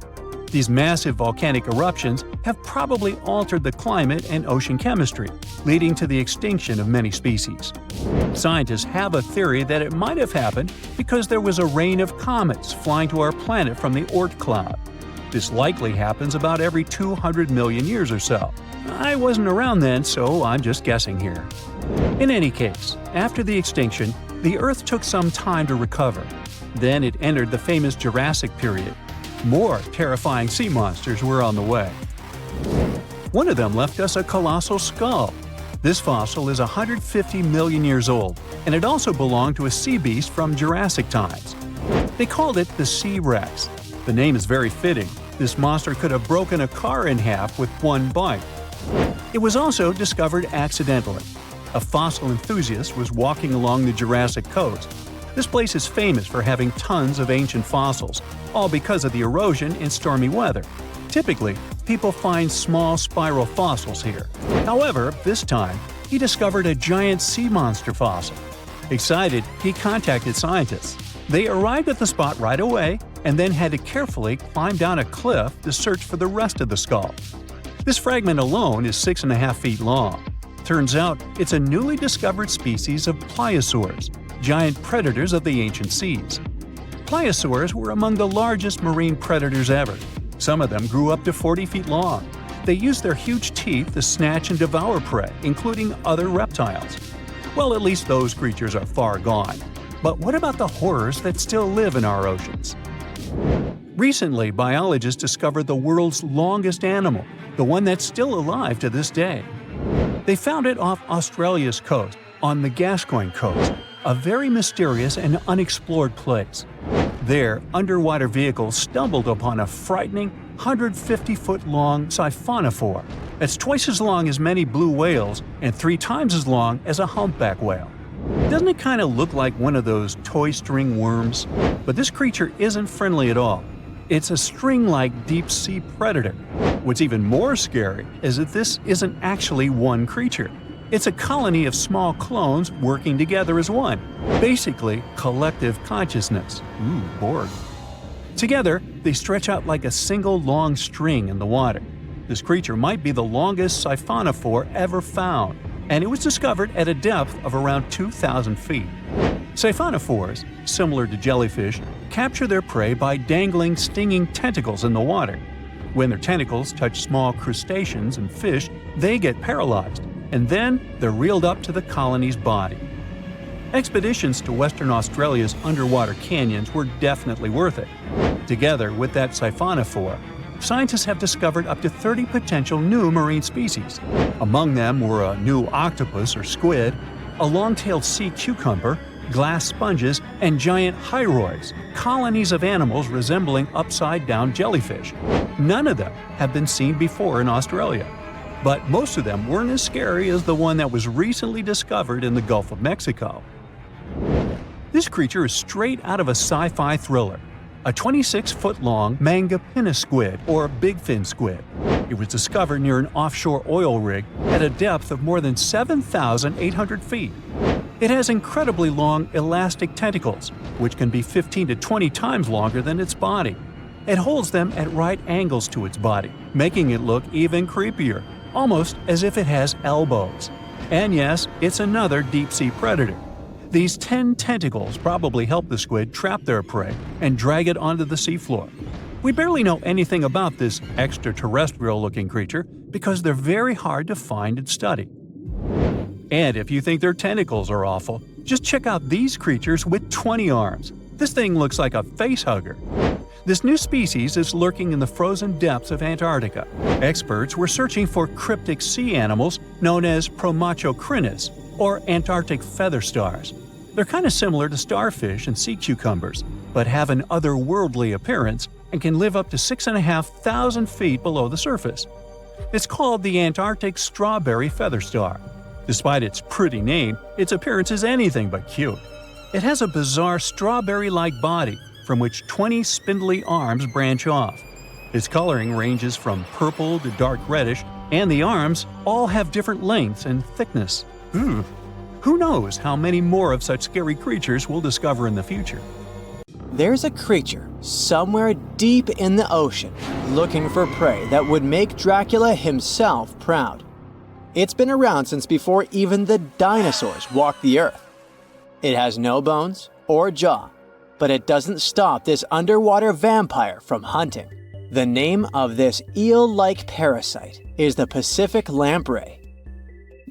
These massive volcanic eruptions have probably altered the climate and ocean chemistry, leading to the extinction of many species. Scientists have a theory that it might have happened because there was a rain of comets flying to our planet from the Oort cloud. This likely happens about every 200 million years or so. I wasn't around then, so I'm just guessing here. In any case, after the extinction, the Earth took some time to recover. Then it entered the famous Jurassic period. More terrifying sea monsters were on the way. One of them left us a colossal skull. This fossil is 150 million years old, and it also belonged to a sea beast from Jurassic times. They called it the Sea Rex. The name is very fitting. This monster could have broken a car in half with one bite. It was also discovered accidentally. A fossil enthusiast was walking along the Jurassic coast. This place is famous for having tons of ancient fossils, all because of the erosion in stormy weather. Typically, people find small spiral fossils here. However, this time, he discovered a giant sea monster fossil. Excited, he contacted scientists. They arrived at the spot right away and then had to carefully climb down a cliff to search for the rest of the skull. This fragment alone is 6.5 feet long. Turns out, it's a newly discovered species of pliosaurs, giant predators of the ancient seas. Pliosaurs were among the largest marine predators ever. Some of them grew up to 40 feet long. They used their huge teeth to snatch and devour prey, including other reptiles. Well, at least those creatures are far gone. But what about the horrors that still live in our oceans? Recently, biologists discovered the world's longest animal, the one that's still alive to this day. They found it off Australia's coast, on the Gascoyne coast, a very mysterious and unexplored place. There, underwater vehicles stumbled upon a frightening 150-foot-long siphonophore. That's twice as long as many blue whales and 3 times as long as a humpback whale. Doesn't it kind of look like one of those toy string worms? But this creature isn't friendly at all. It's a string-like deep-sea predator. What's even more scary is that this isn't actually one creature. It's a colony of small clones working together as one. Basically, collective consciousness. Ooh, Borg. Together, they stretch out like a single long string in the water. This creature might be the longest siphonophore ever found, and it was discovered at a depth of around 2,000 feet. Siphonophores, similar to jellyfish, capture their prey by dangling stinging tentacles in the water. When their tentacles touch small crustaceans and fish, they get paralyzed, and then they're reeled up to the colony's body. Expeditions to Western Australia's underwater canyons were definitely worth it. Together with that siphonophore, scientists have discovered up to 30 potential new marine species. Among them were a new octopus or squid, a long-tailed sea cucumber, glass sponges, and giant hyroids, colonies of animals resembling upside-down jellyfish. None of them have been seen before in Australia. But most of them weren't as scary as the one that was recently discovered in the Gulf of Mexico. This creature is straight out of a sci-fi thriller, a 26-foot-long mangapinna squid or bigfin squid. It was discovered near an offshore oil rig at a depth of more than 7,800 feet. It has incredibly long elastic tentacles, which can be 15 to 20 times longer than its body. It holds them at right angles to its body, making it look even creepier, almost as if it has elbows. And yes, it's another deep-sea predator. These 10 tentacles probably help the squid trap their prey and drag it onto the seafloor. We barely know anything about this extraterrestrial-looking creature because they're very hard to find and study. And if you think their tentacles are awful, just check out these creatures with 20 arms. This thing looks like a facehugger. This new species is lurking in the frozen depths of Antarctica. Experts were searching for cryptic sea animals known as Promachocrinus, or Antarctic feather stars. They're kind of similar to starfish and sea cucumbers, but have an otherworldly appearance and can live up to 6,500 feet below the surface. It's called the Antarctic strawberry feather star. Despite its pretty name, its appearance is anything but cute. It has a bizarre strawberry-like body from which 20 spindly arms branch off. Its coloring ranges from purple to dark reddish, and the arms all have different lengths and thickness. Who knows how many more of such scary creatures we'll discover in the future? There's a creature somewhere deep in the ocean looking for prey that would make Dracula himself proud. It's been around since before even the dinosaurs walked the earth. It has no bones or jaw, but it doesn't stop this underwater vampire from hunting. The name of this eel-like parasite is the Pacific lamprey.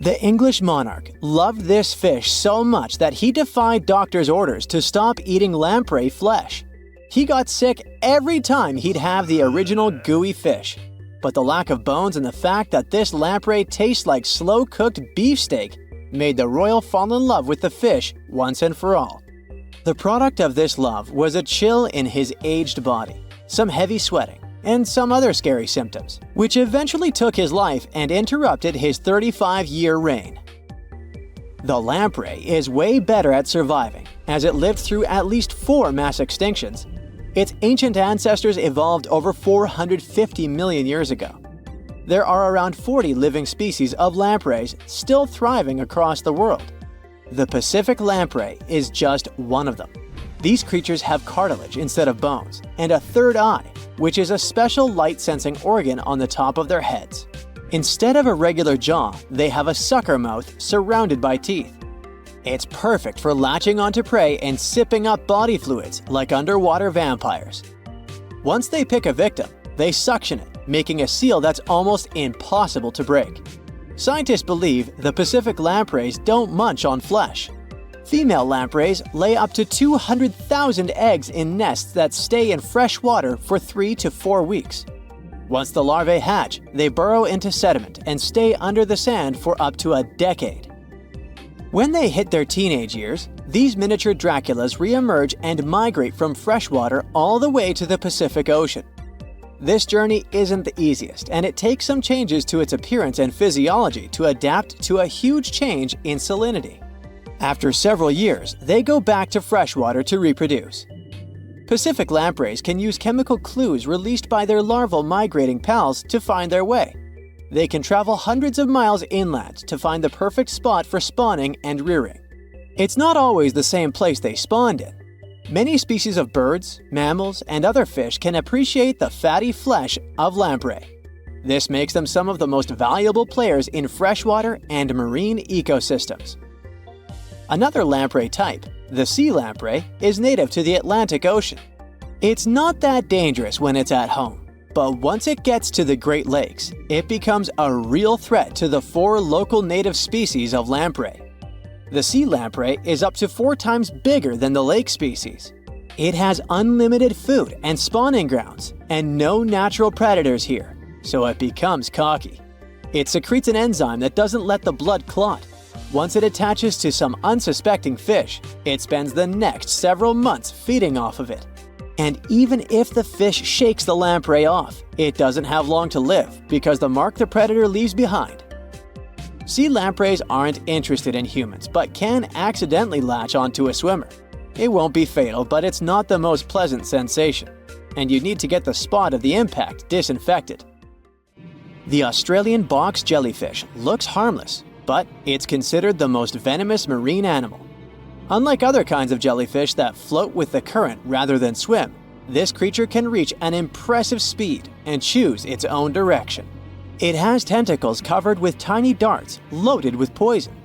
The English monarch loved this fish so much that he defied doctors' orders to stop eating lamprey flesh. He got sick every time he'd have the original gooey fish. But the lack of bones and the fact that this lamprey tastes like slow-cooked beefsteak made the royal fall in love with the fish once and for all. The product of this love was a chill in his aged body, some heavy sweating, and some other scary symptoms, which eventually took his life and interrupted his 35-year reign. The lamprey is way better at surviving, as it lived through at least 4 mass extinctions. Its ancient ancestors evolved over 450 million years ago. There are around 40 living species of lampreys still thriving across the world. The Pacific lamprey is just one of them. These creatures have cartilage instead of bones, and a third eye, which is a special light-sensing organ on the top of their heads. Instead of a regular jaw, they have a sucker mouth surrounded by teeth. It's perfect for latching onto prey and sipping up body fluids like underwater vampires. Once they pick a victim, they suction it, making a seal that's almost impossible to break. Scientists believe the Pacific lampreys don't munch on flesh. Female lampreys lay up to 200,000 eggs in nests that stay in fresh water for 3 to 4 weeks. Once the larvae hatch, they burrow into sediment and stay under the sand for up to a decade. When they hit their teenage years, these miniature Draculas re-emerge and migrate from freshwater all the way to the Pacific Ocean. This journey isn't the easiest, and it takes some changes to its appearance and physiology to adapt to a huge change in salinity. After several years, they go back to freshwater to reproduce. Pacific lampreys can use chemical clues released by their larval migrating pals to find their way. They can travel hundreds of miles inland to find the perfect spot for spawning and rearing. It's not always the same place they spawned in. Many species of birds, mammals, and other fish can appreciate the fatty flesh of lamprey. This makes them some of the most valuable players in freshwater and marine ecosystems. Another lamprey type, the sea lamprey, is native to the Atlantic Ocean. It's not that dangerous when it's at home, but once it gets to the Great Lakes, it becomes a real threat to the 4 local native species of lamprey. The sea lamprey is up to 4 times bigger than the lake species. It has unlimited food and spawning grounds, and no natural predators here, so it becomes cocky. It secretes an enzyme that doesn't let the blood clot. Once it attaches to some unsuspecting fish, it spends the next several months feeding off of it. And even if the fish shakes the lamprey off, it doesn't have long to live because the mark the predator leaves behind. Sea lampreys aren't interested in humans, but can accidentally latch onto a swimmer. It won't be fatal, but it's not the most pleasant sensation, and you need to get the spot of the impact disinfected. The Australian box jellyfish looks harmless, but it's considered the most venomous marine animal. Unlike other kinds of jellyfish that float with the current rather than swim, this creature can reach an impressive speed and choose its own direction. It has tentacles covered with tiny darts loaded with poison.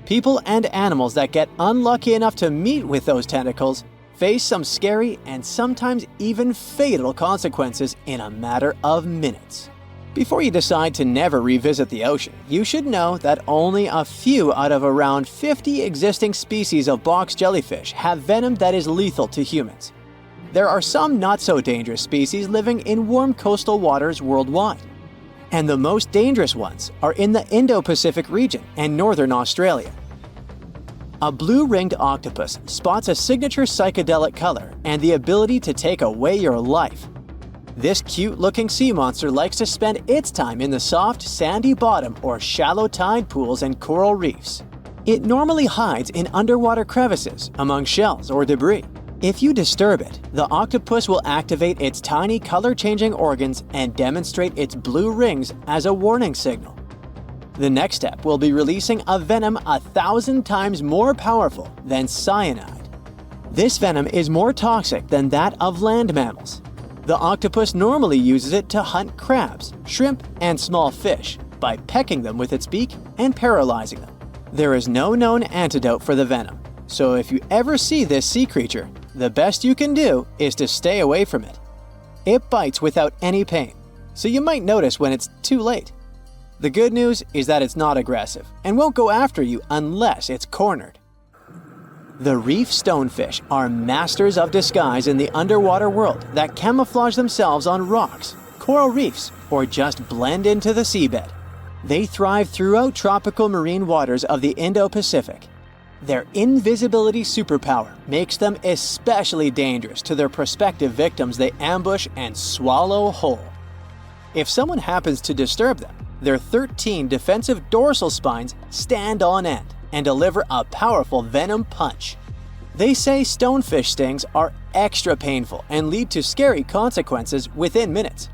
People and animals that get unlucky enough to meet with those tentacles face some scary and sometimes even fatal consequences in a matter of minutes. Before you decide to never revisit the ocean, you should know that only a few out of around 50 existing species of box jellyfish have venom that is lethal to humans. There are some not-so-dangerous species living in warm coastal waters worldwide. And the most dangerous ones are in the Indo-Pacific region and northern Australia. A blue-ringed octopus spots a signature psychedelic color and the ability to take away your life. This cute-looking sea monster likes to spend its time in the soft, sandy bottom or shallow tide pools and coral reefs. It normally hides in underwater crevices, among shells or debris. If you disturb it, the octopus will activate its tiny color-changing organs and demonstrate its blue rings as a warning signal. The next step will be releasing a venom 1,000 times more powerful than cyanide. This venom is more toxic than that of land mammals. The octopus normally uses it to hunt crabs, shrimp, and small fish by pecking them with its beak and paralyzing them. There is no known antidote for the venom, so if you ever see this sea creature, the best you can do is to stay away from it. It bites without any pain, so you might notice when it's too late. The good news is that it's not aggressive and won't go after you unless it's cornered. The reef stonefish are masters of disguise in the underwater world that camouflage themselves on rocks, coral reefs, or just blend into the seabed. They thrive throughout tropical marine waters of the Indo-Pacific. Their invisibility superpower makes them especially dangerous to their prospective victims they ambush and swallow whole. If someone happens to disturb them, their 13 defensive dorsal spines stand on end and deliver a powerful venom punch. They say stonefish stings are extra painful and lead to scary consequences within minutes.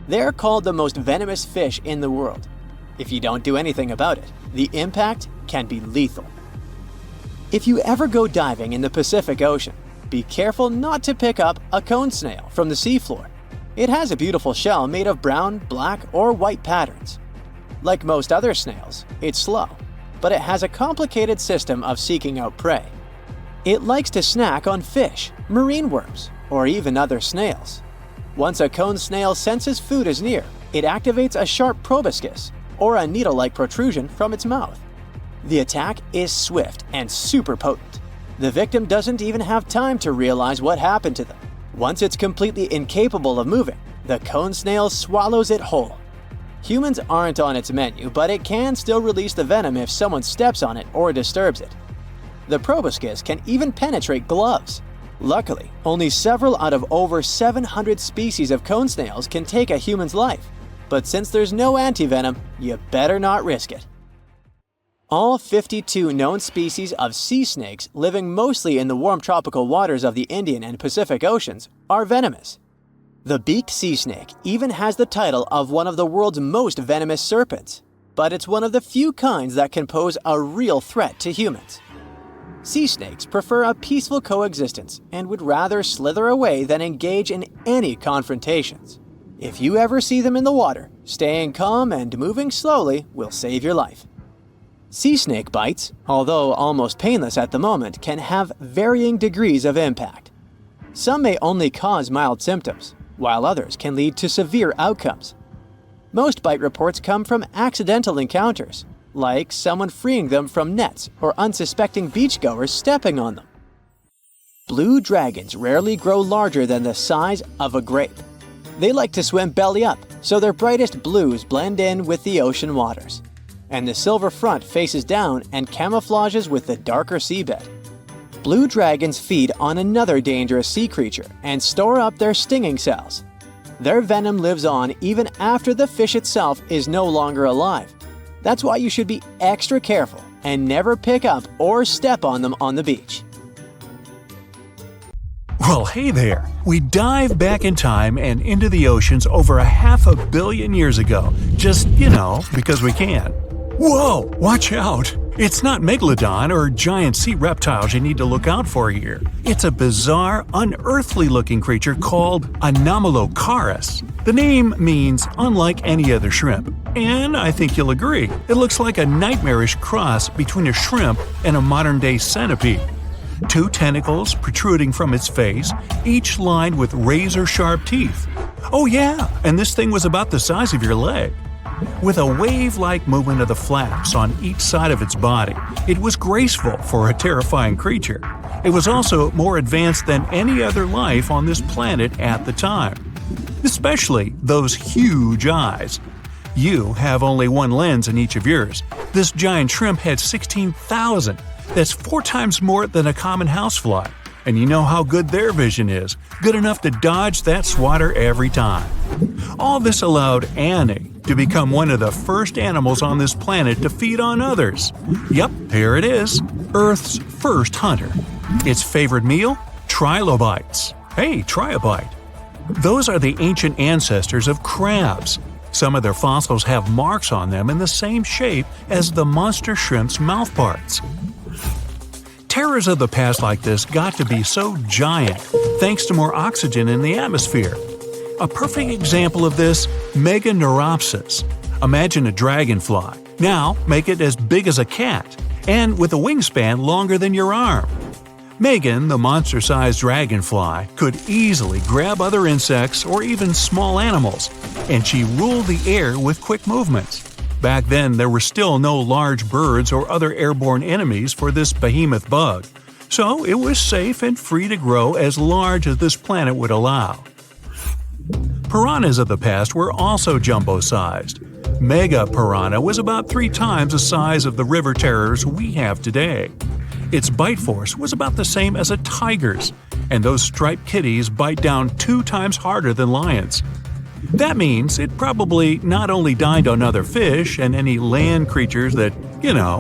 They're called the most venomous fish in the world. If you don't do anything about it, the impact can be lethal. If you ever go diving in the Pacific Ocean, be careful not to pick up a cone snail from the seafloor. It has a beautiful shell made of brown, black, or white patterns. Like most other snails, it's slow, but it has a complicated system of seeking out prey. It likes to snack on fish, marine worms, or even other snails. Once a cone snail senses food is near, it activates a sharp proboscis, or a needle-like protrusion from its mouth. The attack is swift and super potent. The victim doesn't even have time to realize what happened to them. Once it's completely incapable of moving, the cone snail swallows it whole. Humans aren't on its menu, but it can still release the venom if someone steps on it or disturbs it. The proboscis can even penetrate gloves. Luckily, only several out of over 700 species of cone snails can take a human's life. But since there's no antivenom, you better not risk it. All 52 known species of sea snakes living mostly in the warm tropical waters of the Indian and Pacific Oceans are venomous. The beaked sea snake even has the title of one of the world's most venomous serpents, but it's one of the few kinds that can pose a real threat to humans. Sea snakes prefer a peaceful coexistence and would rather slither away than engage in any confrontations. If you ever see them in the water, staying calm and moving slowly will save your life. Sea snake bites, although almost painless at the moment, can have varying degrees of impact. Some may only cause mild symptoms, while others can lead to severe outcomes. Most bite reports come from accidental encounters, like someone freeing them from nets or unsuspecting beachgoers stepping on them. Blue dragons rarely grow larger than the size of a grape. They like to swim belly up, so their brightest blues blend in with the ocean waters. And the silver front faces down and camouflages with the darker seabed. Blue dragons feed on another dangerous sea creature and store up their stinging cells. Their venom lives on even after the fish itself is no longer alive. That's why you should be extra careful and never pick up or step on them on the beach. Well, hey there! We dive back in time and into the oceans over 500 million years ago, just, because we can. Whoa! Watch out! It's not megalodon or giant sea reptiles you need to look out for here. It's a bizarre, unearthly-looking creature called Rarest. The name means unlike any other shrimp, and I think you'll agree, it looks like a nightmarish cross between a shrimp and a modern-day centipede. 2 tentacles protruding from its face, each lined with razor-sharp teeth. Oh yeah, and this thing was about the size of your leg. With a wave-like movement of the flaps on each side of its body, it was graceful for a terrifying creature. It was also more advanced than any other life on this planet at the time. Especially those huge eyes. You have only one lens in each of yours. This giant shrimp had 16,000. That's 4 times more than a common housefly. And you know how good their vision is. Good enough to dodge that swatter every time. All this allowed Annie to become one of the first animals on this planet to feed on others. Yep, here it is. Earth's first hunter. Its favorite meal? Trilobites. Hey, try a bite. Those are the ancient ancestors of crabs. Some of their fossils have marks on them in the same shape as the monster shrimp's mouthparts. Terrors of the past like this got to be so giant thanks to more oxygen in the atmosphere. A perfect example of this, Meganeuropsis. Imagine a dragonfly. Now make it as big as a cat, and with a wingspan longer than your arm. Megan, the monster-sized dragonfly, could easily grab other insects or even small animals, and she ruled the air with quick movements. Back then, there were still no large birds or other airborne enemies for this behemoth bug, so it was safe and free to grow as large as this planet would allow. Piranhas of the past were also jumbo-sized. Mega piranha was about 3 times the size of the river terrors we have today. Its bite force was about the same as a tiger's, and those striped kitties bite down 2 times harder than lions. That means it probably not only dined on other fish and any land creatures that,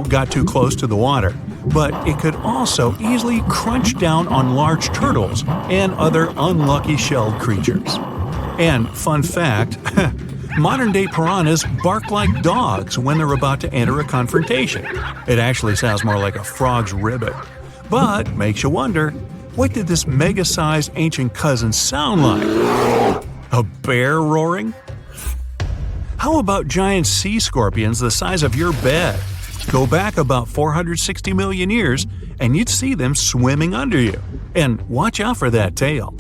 got too close to the water, but it could also easily crunch down on large turtles and other unlucky shelled creatures. And fun fact, modern-day piranhas bark like dogs when they're about to enter a confrontation. It actually sounds more like a frog's ribbit. But makes you wonder, what did this mega-sized ancient cousin sound like? A bear roaring? How about giant sea scorpions the size of your bed? Go back about 460 million years, and you'd see them swimming under you. And watch out for that tail.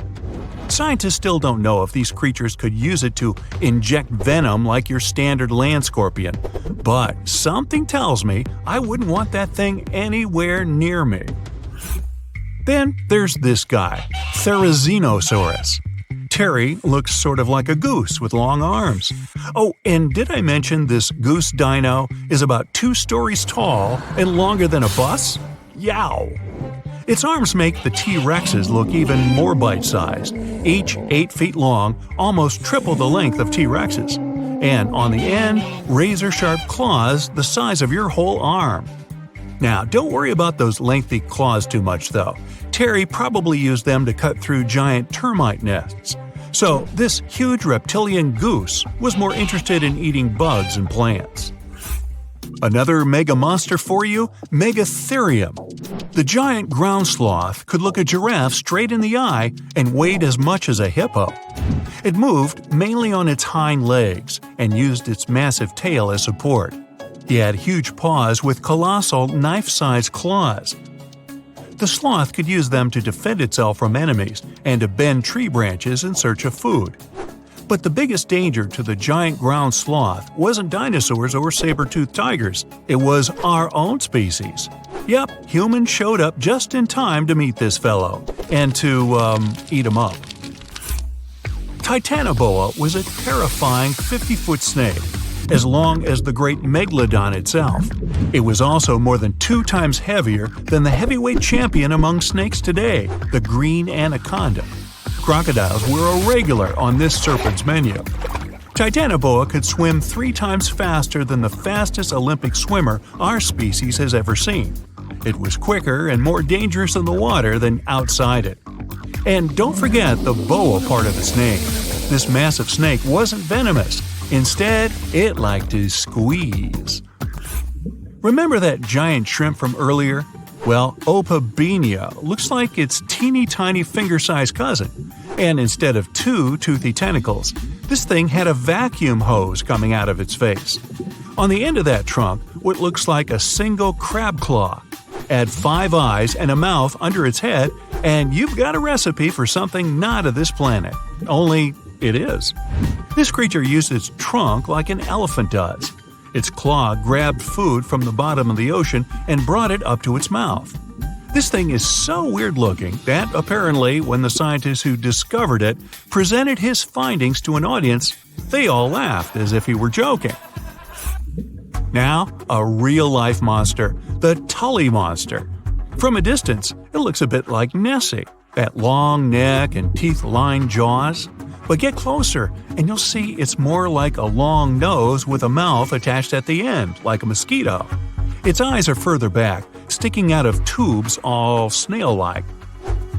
Scientists still don't know if these creatures could use it to inject venom like your standard land scorpion, but something tells me I wouldn't want that thing anywhere near me. Then there's this guy, Therizinosaurus. Terry looks sort of like a goose with long arms. Oh, and did I mention this goose dino is about 2 stories tall and longer than a bus? Yow! Its arms make the T-Rexes look even more bite-sized, each 8 feet long, almost triple the length of T-Rexes. And on the end, razor-sharp claws the size of your whole arm. Now, don't worry about those lengthy claws too much, though. Terry probably used them to cut through giant termite nests. So, this huge reptilian goose was more interested in eating bugs and plants. Another mega monster for you, Megatherium. The giant ground sloth could look a giraffe straight in the eye and weighed as much as a hippo. It moved mainly on its hind legs and used its massive tail as support. He had huge paws with colossal knife-sized claws. The sloth could use them to defend itself from enemies and to bend tree branches in search of food. But the biggest danger to the giant ground sloth wasn't dinosaurs or saber-toothed tigers. It was our own species. Yep, humans showed up just in time to meet this fellow and to, eat him up. Titanoboa was a terrifying 50-foot snake, as long as the great megalodon itself. It was also more than 2 times heavier than the heavyweight champion among snakes today, the green anaconda. Crocodiles were a regular on this serpent's menu. Titanoboa could swim 3 times faster than the fastest Olympic swimmer our species has ever seen. It was quicker and more dangerous in the water than outside it. And don't forget the boa part of its name. This massive snake wasn't venomous. Instead, it liked to squeeze. Remember that giant shrimp from earlier? Well, Opabenia looks like its teeny-tiny finger-sized cousin. And instead of 2 toothy tentacles, this thing had a vacuum hose coming out of its face. On the end of that trunk, what looks like a single crab claw. Add 5 eyes and a mouth under its head, and you've got a recipe for something not of this planet. Only it is. This creature used its trunk like an elephant does. Its claw grabbed food from the bottom of the ocean and brought it up to its mouth. This thing is so weird-looking that, apparently, when the scientists who discovered it presented his findings to an audience, they all laughed as if he were joking. Now, a real-life monster, the Tully monster. From a distance, it looks a bit like Nessie, that long neck and teeth-lined jaws. But get closer, and you'll see it's more like a long nose with a mouth attached at the end, like a mosquito. Its eyes are further back, sticking out of tubes all snail-like.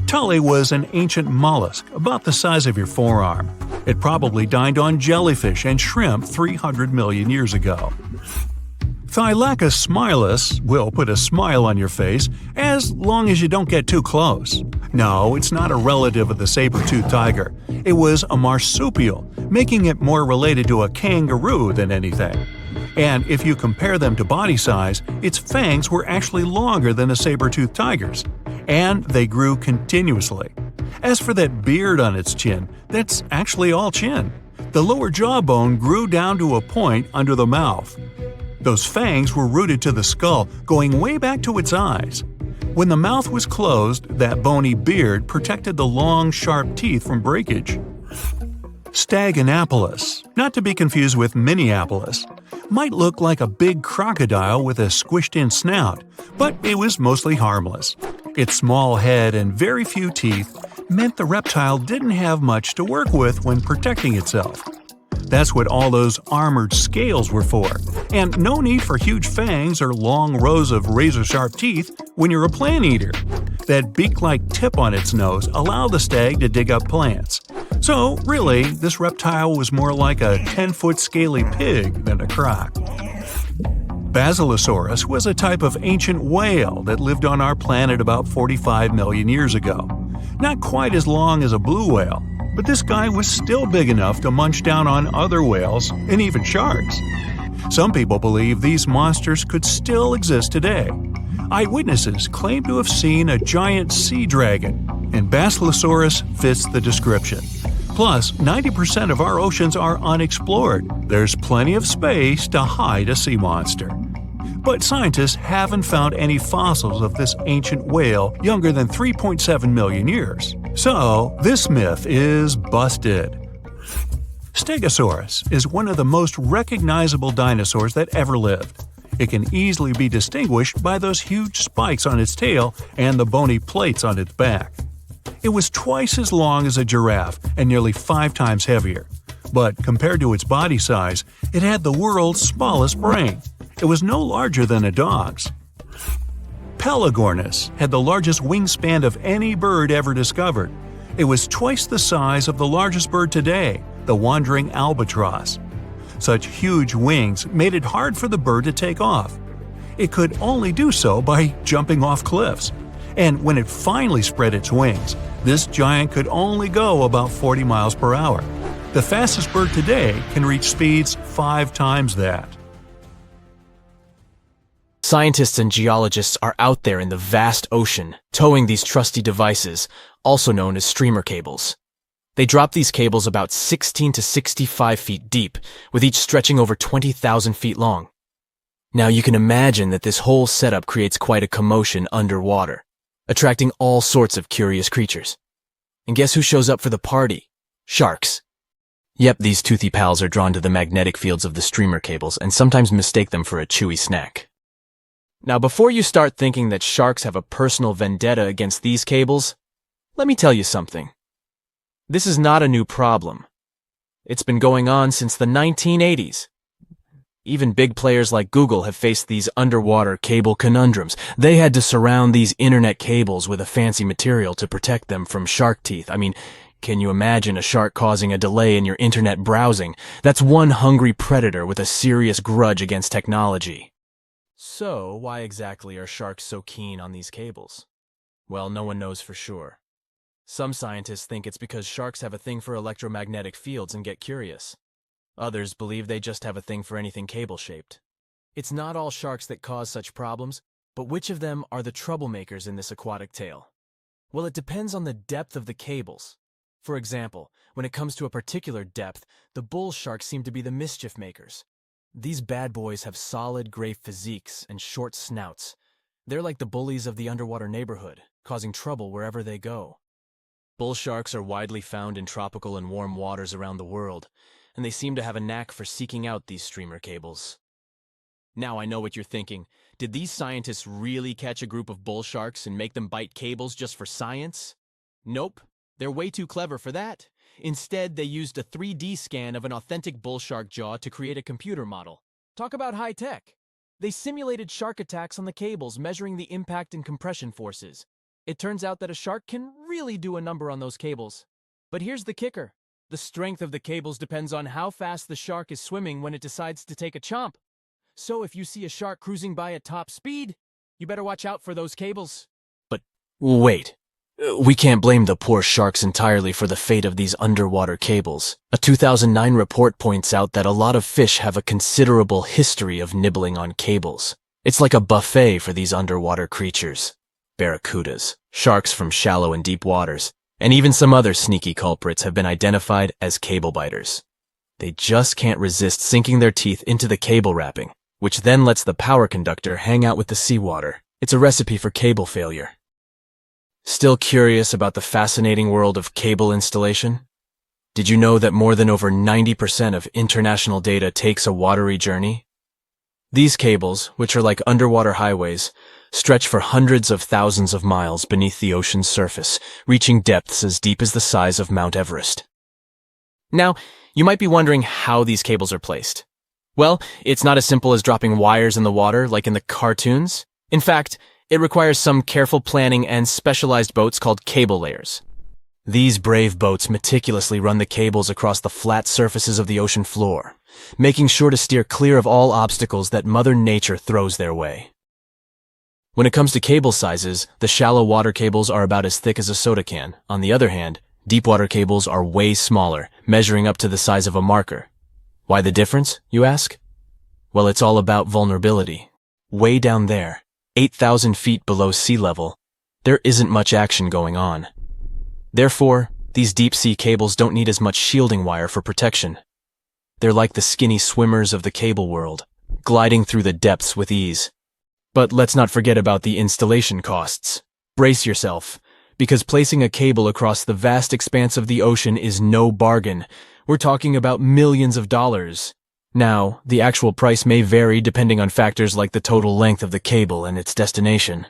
Tully was an ancient mollusk, about the size of your forearm. It probably dined on jellyfish and shrimp 300 million years ago. Thylacus smilus will put a smile on your face as long as you don't get too close. No, it's not a relative of the saber-toothed tiger. It was a marsupial, making it more related to a kangaroo than anything. And if you compare them to body size, its fangs were actually longer than a saber-toothed tiger's. And they grew continuously. As for that beard on its chin, that's actually all chin. The lower jawbone grew down to a point under the mouth. Those fangs were rooted to the skull, going way back to its eyes. When the mouth was closed, that bony beard protected the long, sharp teeth from breakage. Staganapolis, not to be confused with Minneapolis, might look like a big crocodile with a squished-in snout, but it was mostly harmless. Its small head and very few teeth meant the reptile didn't have much to work with when protecting itself. That's what all those armored scales were for, and no need for huge fangs or long rows of razor-sharp teeth when you're a plant eater. That beak-like tip on its nose allowed the stag to dig up plants. So, really, this reptile was more like a 10-foot scaly pig than a croc. Basilosaurus was a type of ancient whale that lived on our planet about 45 million years ago. Not quite as long as a blue whale, but this guy was still big enough to munch down on other whales and even sharks. Some people believe these monsters could still exist today. Eyewitnesses claim to have seen a giant sea dragon, and Basilosaurus fits the description. Plus, 90% of our oceans are unexplored. There's plenty of space to hide a sea monster. But scientists haven't found any fossils of this ancient whale younger than 3.7 million years. So, this myth is busted. Stegosaurus is one of the most recognizable dinosaurs that ever lived. It can easily be distinguished by those huge spikes on its tail and the bony plates on its back. It was twice as long as a giraffe and nearly 5 times heavier. But compared to its body size, it had the world's smallest brain. It was no larger than a dog's. Pelagornis had the largest wingspan of any bird ever discovered. It was twice the size of the largest bird today, the wandering albatross. Such huge wings made it hard for the bird to take off. It could only do so by jumping off cliffs. And when it finally spread its wings, this giant could only go about 40 miles per hour. The fastest bird today can reach speeds 5 times that. Scientists and geologists are out there in the vast ocean, towing these trusty devices, also known as streamer cables. They drop these cables about 16 to 65 feet deep, with each stretching over 20,000 feet long. Now you can imagine that this whole setup creates quite a commotion underwater, attracting all sorts of curious creatures. And guess who shows up for the party? Sharks. Yep, these toothy pals are drawn to the magnetic fields of the streamer cables and sometimes mistake them for a chewy snack. Now, before you start thinking that sharks have a personal vendetta against these cables, let me tell you something. This is not a new problem. It's been going on since the 1980s. Even big players like Google have faced these underwater cable conundrums. They had to surround these internet cables with a fancy material to protect them from shark teeth. I mean, can you imagine a shark causing a delay in your internet browsing? That's one hungry predator with a serious grudge against technology. So, why exactly are sharks so keen on these cables? Well, no one knows for sure. Some scientists think it's because sharks have a thing for electromagnetic fields and get curious. Others believe they just have a thing for anything cable-shaped. It's not all sharks that cause such problems, but which of them are the troublemakers in this aquatic tale? Well, it depends on the depth of the cables. For example, when it comes to a particular depth, the bull sharks seem to be the mischief makers. These bad boys have solid gray physiques and short snouts. They're like the bullies of the underwater neighborhood, causing trouble wherever they go. Bull sharks are widely found in tropical and warm waters around the world, and they seem to have a knack for seeking out these streamer cables. Now I know what you're thinking. Did these scientists really catch a group of bull sharks and make them bite cables just for science? Nope, they're way too clever for that. Instead, they used a 3D scan of an authentic bull shark jaw to create a computer model. Talk about high tech. They simulated shark attacks on the cables, measuring the impact and compression forces. It turns out that a shark can really do a number on those cables. But here's the kicker. The strength of the cables depends on how fast the shark is swimming when it decides to take a chomp. So if you see a shark cruising by at top speed, you better watch out for those cables. But wait. We can't blame the poor sharks entirely for the fate of these underwater cables. A 2009 report points out that a lot of fish have a considerable history of nibbling on cables. It's like a buffet for these underwater creatures. Barracudas, sharks from shallow and deep waters, and even some other sneaky culprits have been identified as cable biters. They just can't resist sinking their teeth into the cable wrapping, which then lets the power conductor hang out with the seawater. It's a recipe for cable failure. Still curious about the fascinating world of cable installation? Did you know that more than over 90% of international data takes a watery journey? These cables, which are like underwater highways, stretch for hundreds of thousands of miles beneath the ocean's surface, reaching depths as deep as the size of Mount Everest. Now, you might be wondering how these cables are placed. Well, it's not as simple as dropping wires in the water like in the cartoons. In fact, it requires some careful planning and specialized boats called cable layers. These brave boats meticulously run the cables across the flat surfaces of the ocean floor, making sure to steer clear of all obstacles that Mother Nature throws their way. When it comes to cable sizes, the shallow water cables are about as thick as a soda can. On the other hand, deep water cables are way smaller, measuring up to the size of a marker. Why the difference, you ask? Well, it's all about vulnerability. Way down there, 8,000 feet below sea level, there isn't much action going on. Therefore, these deep-sea cables don't need as much shielding wire for protection. They're like the skinny swimmers of the cable world, gliding through the depths with ease. But let's not forget about the installation costs. Brace yourself, because placing a cable across the vast expanse of the ocean is no bargain. We're talking about millions of dollars. Now, the actual price may vary depending on factors like the total length of the cable and its destination.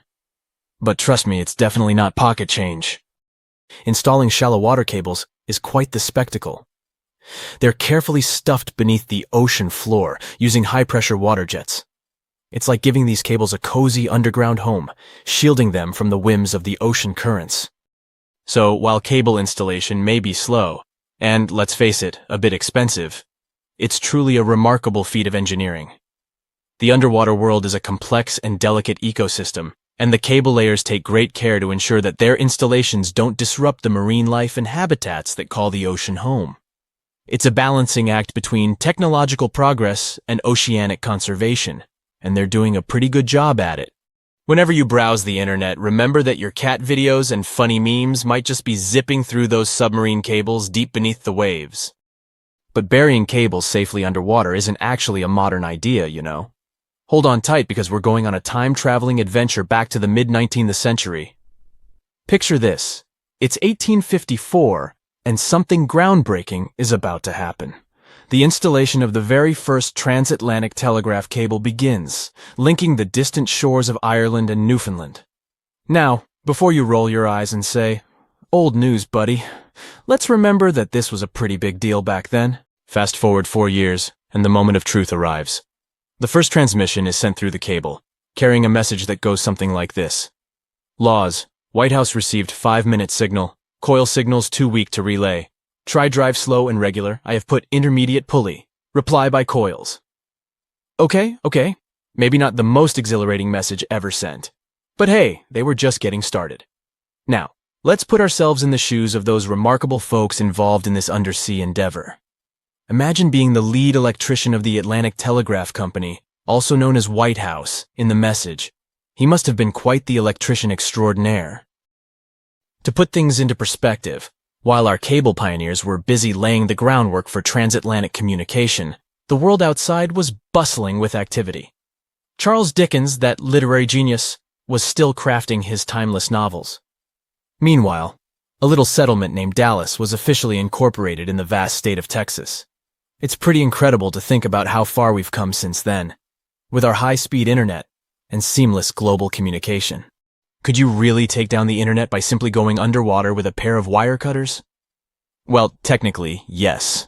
But trust me, it's definitely not pocket change. Installing shallow water cables is quite the spectacle. They're carefully stuffed beneath the ocean floor using high-pressure water jets. It's like giving these cables a cozy underground home, shielding them from the whims of the ocean currents. So, while cable installation may be slow, and let's face it, a bit expensive, it's truly a remarkable feat of engineering. The underwater world is a complex and delicate ecosystem, and the cable layers take great care to ensure that their installations don't disrupt the marine life and habitats that call the ocean home. It's a balancing act between technological progress and oceanic conservation, and they're doing a pretty good job at it. Whenever you browse the internet, remember that your cat videos and funny memes might just be zipping through those submarine cables deep beneath the waves. But burying cables safely underwater isn't actually a modern idea, you know. Hold on tight because we're going on a time-traveling adventure back to the mid-19th century. Picture this. It's 1854, and something groundbreaking is about to happen. The installation of the very first transatlantic telegraph cable begins, linking the distant shores of Ireland and Newfoundland. Now, before you roll your eyes and say, "Old news, buddy," let's remember that this was a pretty big deal back then. Fast forward 4 years, and the moment of truth arrives. The first transmission is sent through the cable, carrying a message that goes something like this. Laws. White House received 5-minute signal. Coil signals too weak to relay. Try drive slow and regular. I have put intermediate pulley. Reply by coils. Okay. Maybe not the most exhilarating message ever sent. But hey, they were just getting started. Now, let's put ourselves in the shoes of those remarkable folks involved in this undersea endeavor. Imagine being the lead electrician of the Atlantic Telegraph Company, also known as White House, in the message. He must have been quite the electrician extraordinaire. To put things into perspective, while our cable pioneers were busy laying the groundwork for transatlantic communication, the world outside was bustling with activity. Charles Dickens, that literary genius, was still crafting his timeless novels. Meanwhile, a little settlement named Dallas was officially incorporated in the vast state of Texas. It's pretty incredible to think about how far we've come since then, with our high-speed internet and seamless global communication. Could you really take down the internet by simply going underwater with a pair of wire cutters? Well, technically, yes.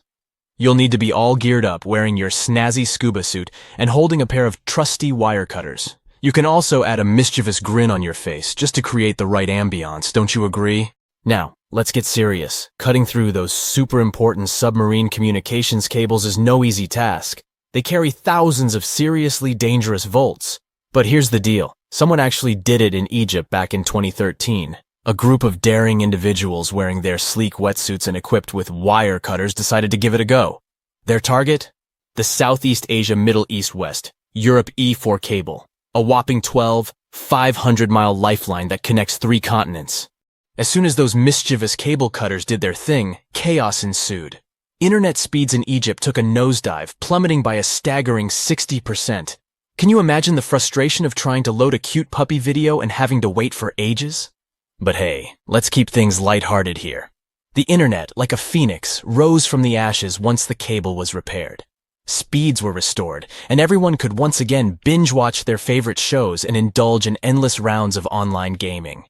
You'll need to be all geared up, wearing your snazzy scuba suit and holding a pair of trusty wire cutters. You can also add a mischievous grin on your face just to create the right ambiance, don't you agree? Now, let's get serious. Cutting through those super important submarine communications cables is no easy task. They carry thousands of seriously dangerous volts. But here's the deal. Someone actually did it in Egypt back in 2013. A group of daring individuals wearing their sleek wetsuits and equipped with wire cutters decided to give it a go. Their target? The Southeast Asia Middle East West, Europe E4 cable. A whopping 500-mile lifeline that connects 3 continents. As soon as those mischievous cable cutters did their thing, chaos ensued. Internet speeds in Egypt took a nosedive, plummeting by a staggering 60%. Can you imagine the frustration of trying to load a cute puppy video and having to wait for ages? But hey, let's keep things lighthearted here. The internet, like a phoenix, rose from the ashes once the cable was repaired. Speeds were restored, and everyone could once again binge-watch their favorite shows and indulge in endless rounds of online gaming.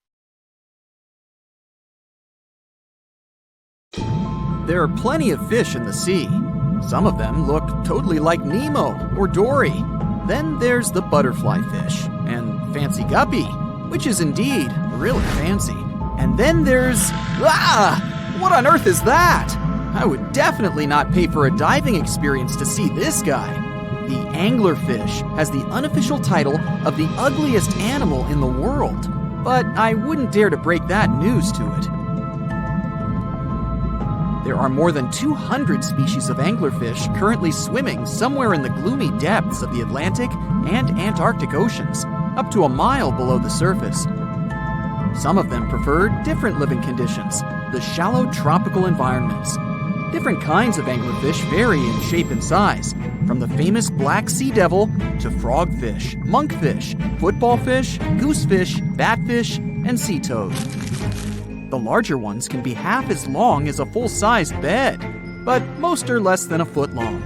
There are plenty of fish in the sea. Some of them look totally like Nemo or Dory. Then there's the butterfly fish and fancy guppy, which is indeed really fancy. And then there's... what on earth is that? I would definitely not pay for a diving experience to see this guy. The anglerfish has the unofficial title of the ugliest animal in the world, but I wouldn't dare to break that news to it. There are more than 200 species of anglerfish currently swimming somewhere in the gloomy depths of the Atlantic and Antarctic Oceans, up to a mile below the surface. Some of them prefer different living conditions, the shallow tropical environments. Different kinds of anglerfish vary in shape and size, from the famous black sea devil to frogfish, monkfish, footballfish, goosefish, batfish, and sea toad. The larger ones can be half as long as a full-sized bed, but most are less than a foot long.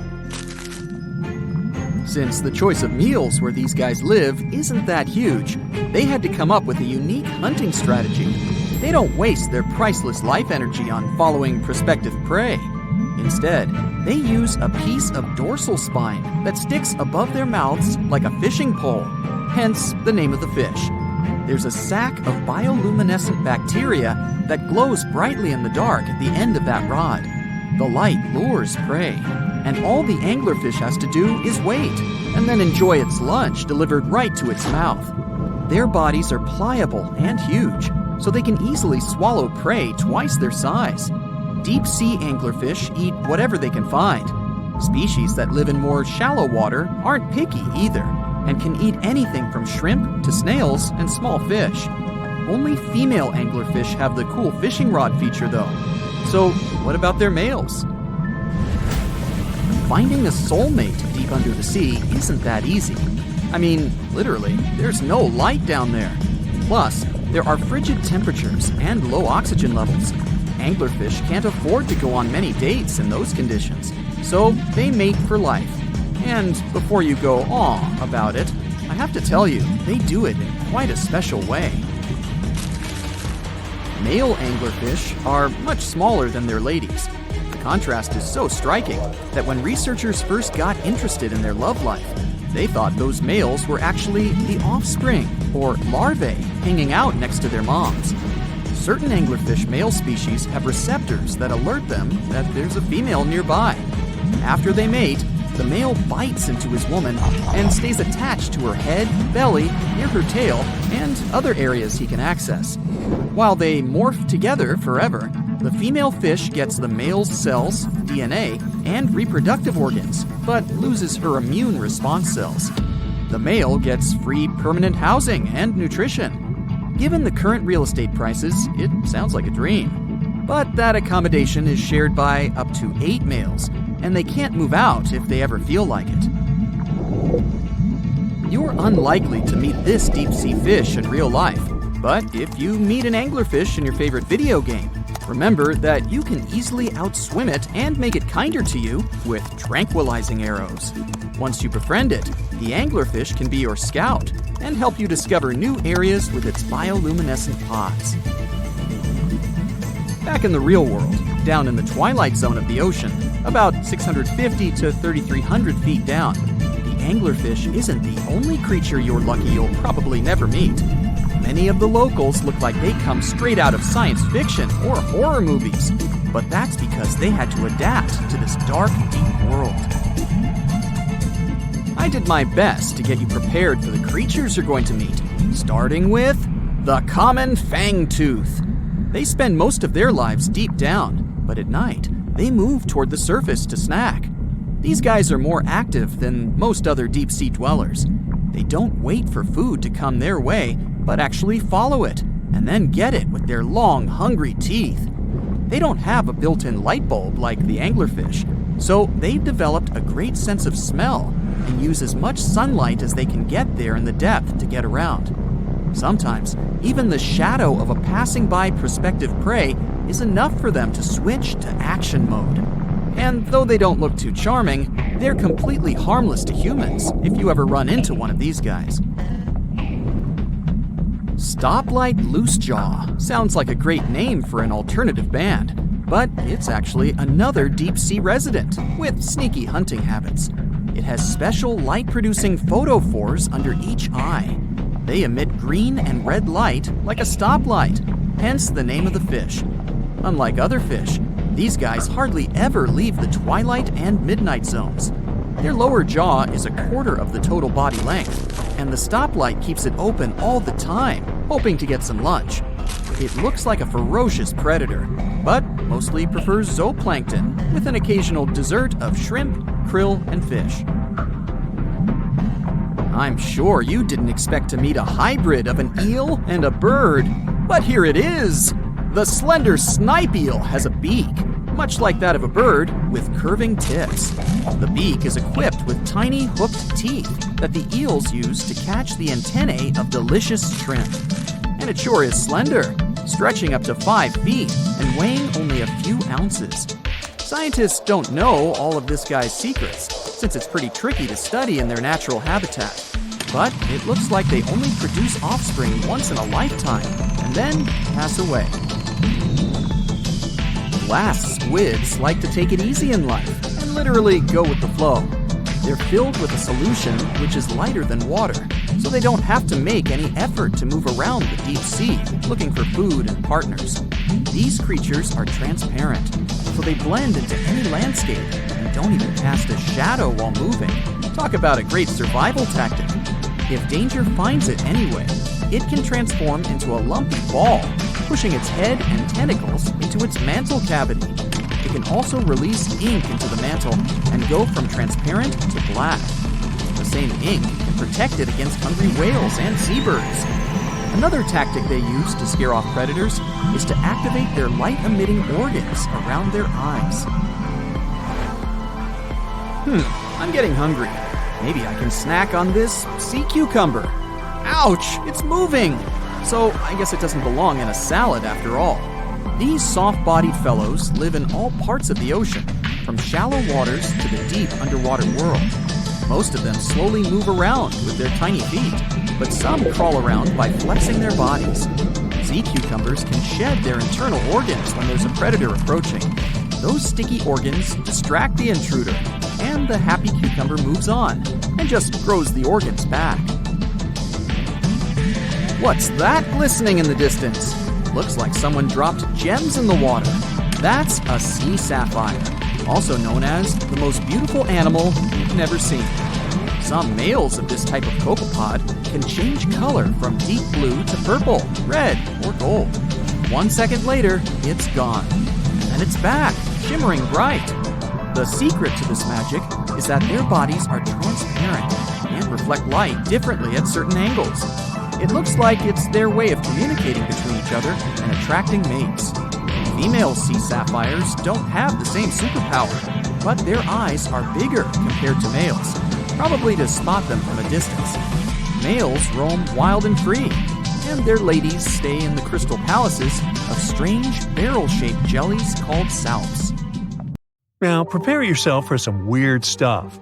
Since the choice of meals where these guys live isn't that huge, they had to come up with a unique hunting strategy. They don't waste their priceless life energy on following prospective prey. Instead, they use a piece of dorsal spine that sticks above their mouths like a fishing pole, hence the name of the fish. There's a sac of bioluminescent bacteria that glows brightly in the dark at the end of that rod. The light lures prey, and all the anglerfish has to do is wait, and then enjoy its lunch delivered right to its mouth. Their bodies are pliable and huge, so they can easily swallow prey twice their size. Deep-sea anglerfish eat whatever they can find. Species that live in more shallow water aren't picky either, and can eat anything from shrimp to snails and small fish. Only female anglerfish have the cool fishing rod feature though. So what about their males? Finding a soulmate deep under the sea isn't that easy. I mean, literally, there's no light down there. Plus, there are frigid temperatures and low oxygen levels. Anglerfish can't afford to go on many dates in those conditions, so they mate for life. And before you go aw about it, I have to tell you, they do it in quite a special way. Male anglerfish are much smaller than their ladies. The contrast is so striking that when researchers first got interested in their love life, they thought those males were actually the offspring, or larvae, hanging out next to their moms. Certain anglerfish male species have receptors that alert them that there's a female nearby. After they mate, the male bites into his woman and stays attached to her head, belly, near her tail, and other areas he can access. While they morph together forever, the female fish gets the male's cells, DNA, and reproductive organs, but loses her immune response cells. The male gets free permanent housing and nutrition. Given the current real estate prices, it sounds like a dream. But that accommodation is shared by up to 8 males, and they can't move out if they ever feel like it. You're unlikely to meet this deep-sea fish in real life, but if you meet an anglerfish in your favorite video game, remember that you can easily outswim it and make it kinder to you with tranquilizing arrows. Once you befriend it, the anglerfish can be your scout and help you discover new areas with its bioluminescent pods. Back in the real world, down in the twilight zone of the ocean, about 650 to 3,300 feet down, the anglerfish isn't the only creature you're lucky you'll probably never meet. Many of the locals look like they come straight out of science fiction or horror movies, but that's because they had to adapt to this dark, deep world. did my best to get you prepared for the creatures you're going to meet, starting with the common fangtooth. They spend most of their lives deep down, but at night, they move toward the surface to snack. These guys are more active than most other deep-sea dwellers. They don't wait for food to come their way, but actually follow it, and then get it with their long, hungry teeth. They don't have a built-in light bulb like the anglerfish, so they've developed a great sense of smell and use as much sunlight as they can get there in the depth to get around. Sometimes, even the shadow of a passing by prospective prey is enough for them to switch to action mode. And though they don't look too charming, they're completely harmless to humans if you ever run into one of these guys. Stoplight Loosejaw sounds like a great name for an alternative band, but it's actually another deep-sea resident with sneaky hunting habits. It has special light-producing photophores under each eye. They emit green and red light like a stoplight, hence the name of the fish. Unlike other fish, these guys hardly ever leave the twilight and midnight zones. Their lower jaw is a quarter of the total body length, and the stoplight keeps it open all the time, hoping to get some lunch. It looks like a ferocious predator, but mostly prefers zooplankton with an occasional dessert of shrimp, krill, and fish. I'm sure you didn't expect to meet a hybrid of an eel and a bird, but here it is! The slender snipe eel has a beak, much like that of a bird, with curving tips. The beak is equipped with tiny hooked teeth that the eels use to catch the antennae of delicious shrimp. And it sure is slender, stretching up to 5 feet and weighing only a few ounces. Scientists don't know all of this guy's secrets, since it's pretty tricky to study in their natural habitat. But it looks like they only produce offspring once in a lifetime and then pass away. Glass squids like to take it easy in life and literally go with the flow. They're filled with a solution which is lighter than water, so they don't have to make any effort to move around the deep sea looking for food and partners. These creatures are transparent, so they blend into any landscape and don't even cast a shadow while moving. Talk about a great survival tactic. If danger finds it anyway, it can transform into a lumpy ball, pushing its head and tentacles into its mantle cavity. It can also release ink into the mantle and go from transparent to black. The same ink can protect it against hungry whales and seabirds. Another tactic they use to scare off predators is to activate their light-emitting organs around their eyes. I'm getting hungry. Maybe I can snack on this sea cucumber. Ouch, it's moving! So I guess it doesn't belong in a salad after all. These soft-bodied fellows live in all parts of the ocean, from shallow waters to the deep underwater world. Most of them slowly move around with their tiny feet, but some crawl around by flexing their bodies. Sea cucumbers can shed their internal organs when there's a predator approaching. Those sticky organs distract the intruder, and the happy cucumber moves on and just grows the organs back. What's that glistening in the distance? Looks like someone dropped gems in the water. That's a sea sapphire, also known as the most beautiful animal you've never seen. Some males of this type of copepod can change color from deep blue to purple, red, or gold. 1 second later, it's gone. And it's back, shimmering bright. The secret to this magic is that their bodies are transparent and reflect light differently at certain angles. It looks like it's their way of communicating between each other and attracting mates. Female sea sapphires don't have the same superpower, but their eyes are bigger compared to males, probably to spot them from a distance. Males roam wild and free, and their ladies stay in the crystal palaces of strange barrel-shaped jellies called salps. Now prepare yourself for some weird stuff.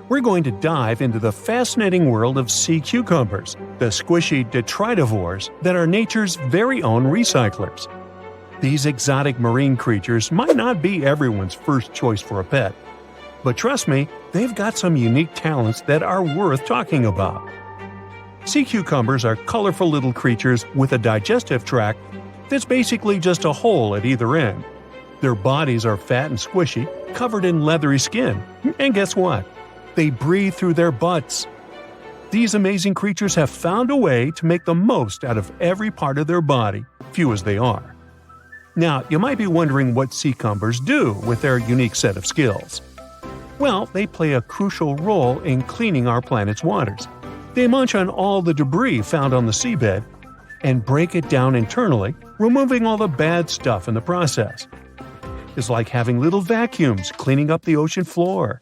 We're going to dive into the fascinating world of sea cucumbers, the squishy detritivores that are nature's very own recyclers. These exotic marine creatures might not be everyone's first choice for a pet, but trust me, they've got some unique talents that are worth talking about. Sea cucumbers are colorful little creatures with a digestive tract that's basically just a hole at either end. Their bodies are fat and squishy, covered in leathery skin. And guess what? They breathe through their butts. These amazing creatures have found a way to make the most out of every part of their body, few as they are. Now, you might be wondering what sea cumbers do with their unique set of skills. Well, they play a crucial role in cleaning our planet's waters. They munch on all the debris found on the seabed and break it down internally, removing all the bad stuff in the process. It's like having little vacuums cleaning up the ocean floor.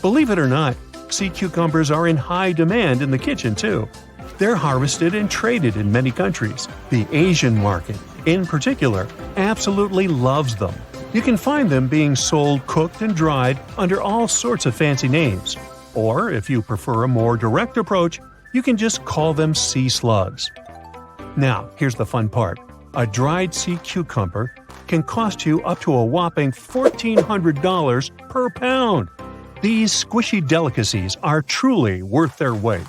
Believe it or not, sea cucumbers are in high demand in the kitchen too. They're harvested and traded in many countries. The Asian market, in particular, absolutely loves them. You can find them being sold cooked and dried under all sorts of fancy names. Or, if you prefer a more direct approach, you can just call them sea slugs. Now, here's the fun part. A dried sea cucumber can cost you up to a whopping $1,400 per pound. These squishy delicacies are truly worth their weight.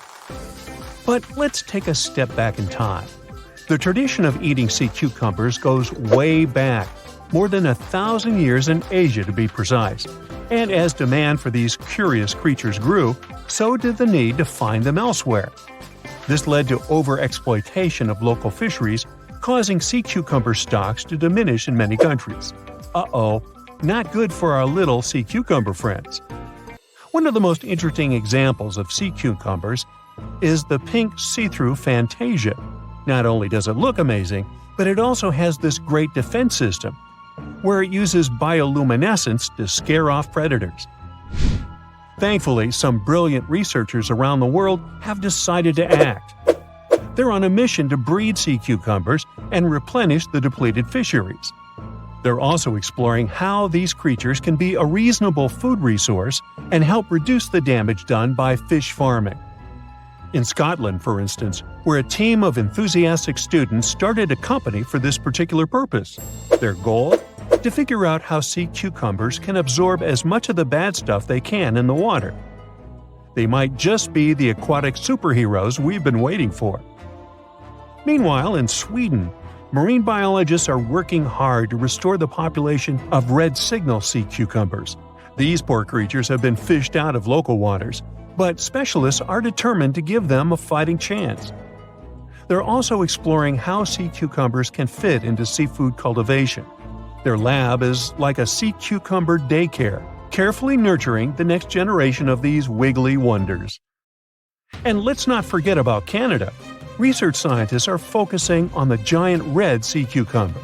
But let's take a step back in time. The tradition of eating sea cucumbers goes way back, more than 1,000 years in Asia to be precise. And as demand for these curious creatures grew, so did the need to find them elsewhere. This led to overexploitation of local fisheries, causing sea cucumber stocks to diminish in many countries. Uh-oh, not good for our little sea cucumber friends. One of the most interesting examples of sea cucumbers is the pink see-through Fantasia. Not only does it look amazing, but it also has this great defense system, where it uses bioluminescence to scare off predators. Thankfully, some brilliant researchers around the world have decided to act. They're on a mission to breed sea cucumbers and replenish the depleted fisheries. They're also exploring how these creatures can be a reasonable food resource and help reduce the damage done by fish farming. In Scotland, for instance, where a team of enthusiastic students started a company for this particular purpose. Their goal? To figure out how sea cucumbers can absorb as much of the bad stuff they can in the water. They might just be the aquatic superheroes we've been waiting for. Meanwhile, in Sweden, marine biologists are working hard to restore the population of red signal sea cucumbers. These poor creatures have been fished out of local waters, but specialists are determined to give them a fighting chance. They're also exploring how sea cucumbers can fit into seafood cultivation. Their lab is like a sea cucumber daycare, carefully nurturing the next generation of these wiggly wonders. And let's not forget about Canada. Research scientists are focusing on the giant red sea cucumber.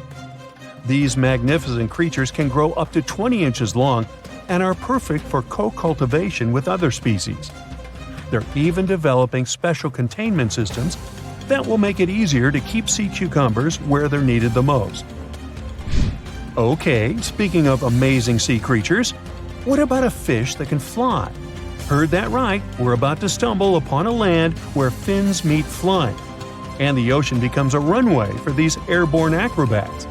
These magnificent creatures can grow up to 20 inches long and are perfect for co-cultivation with other species. They're even developing special containment systems that will make it easier to keep sea cucumbers where they're needed the most. Okay, speaking of amazing sea creatures, what about a fish that can fly? Heard that right, we're about to stumble upon a land where fins meet flying, and the ocean becomes a runway for these airborne acrobats.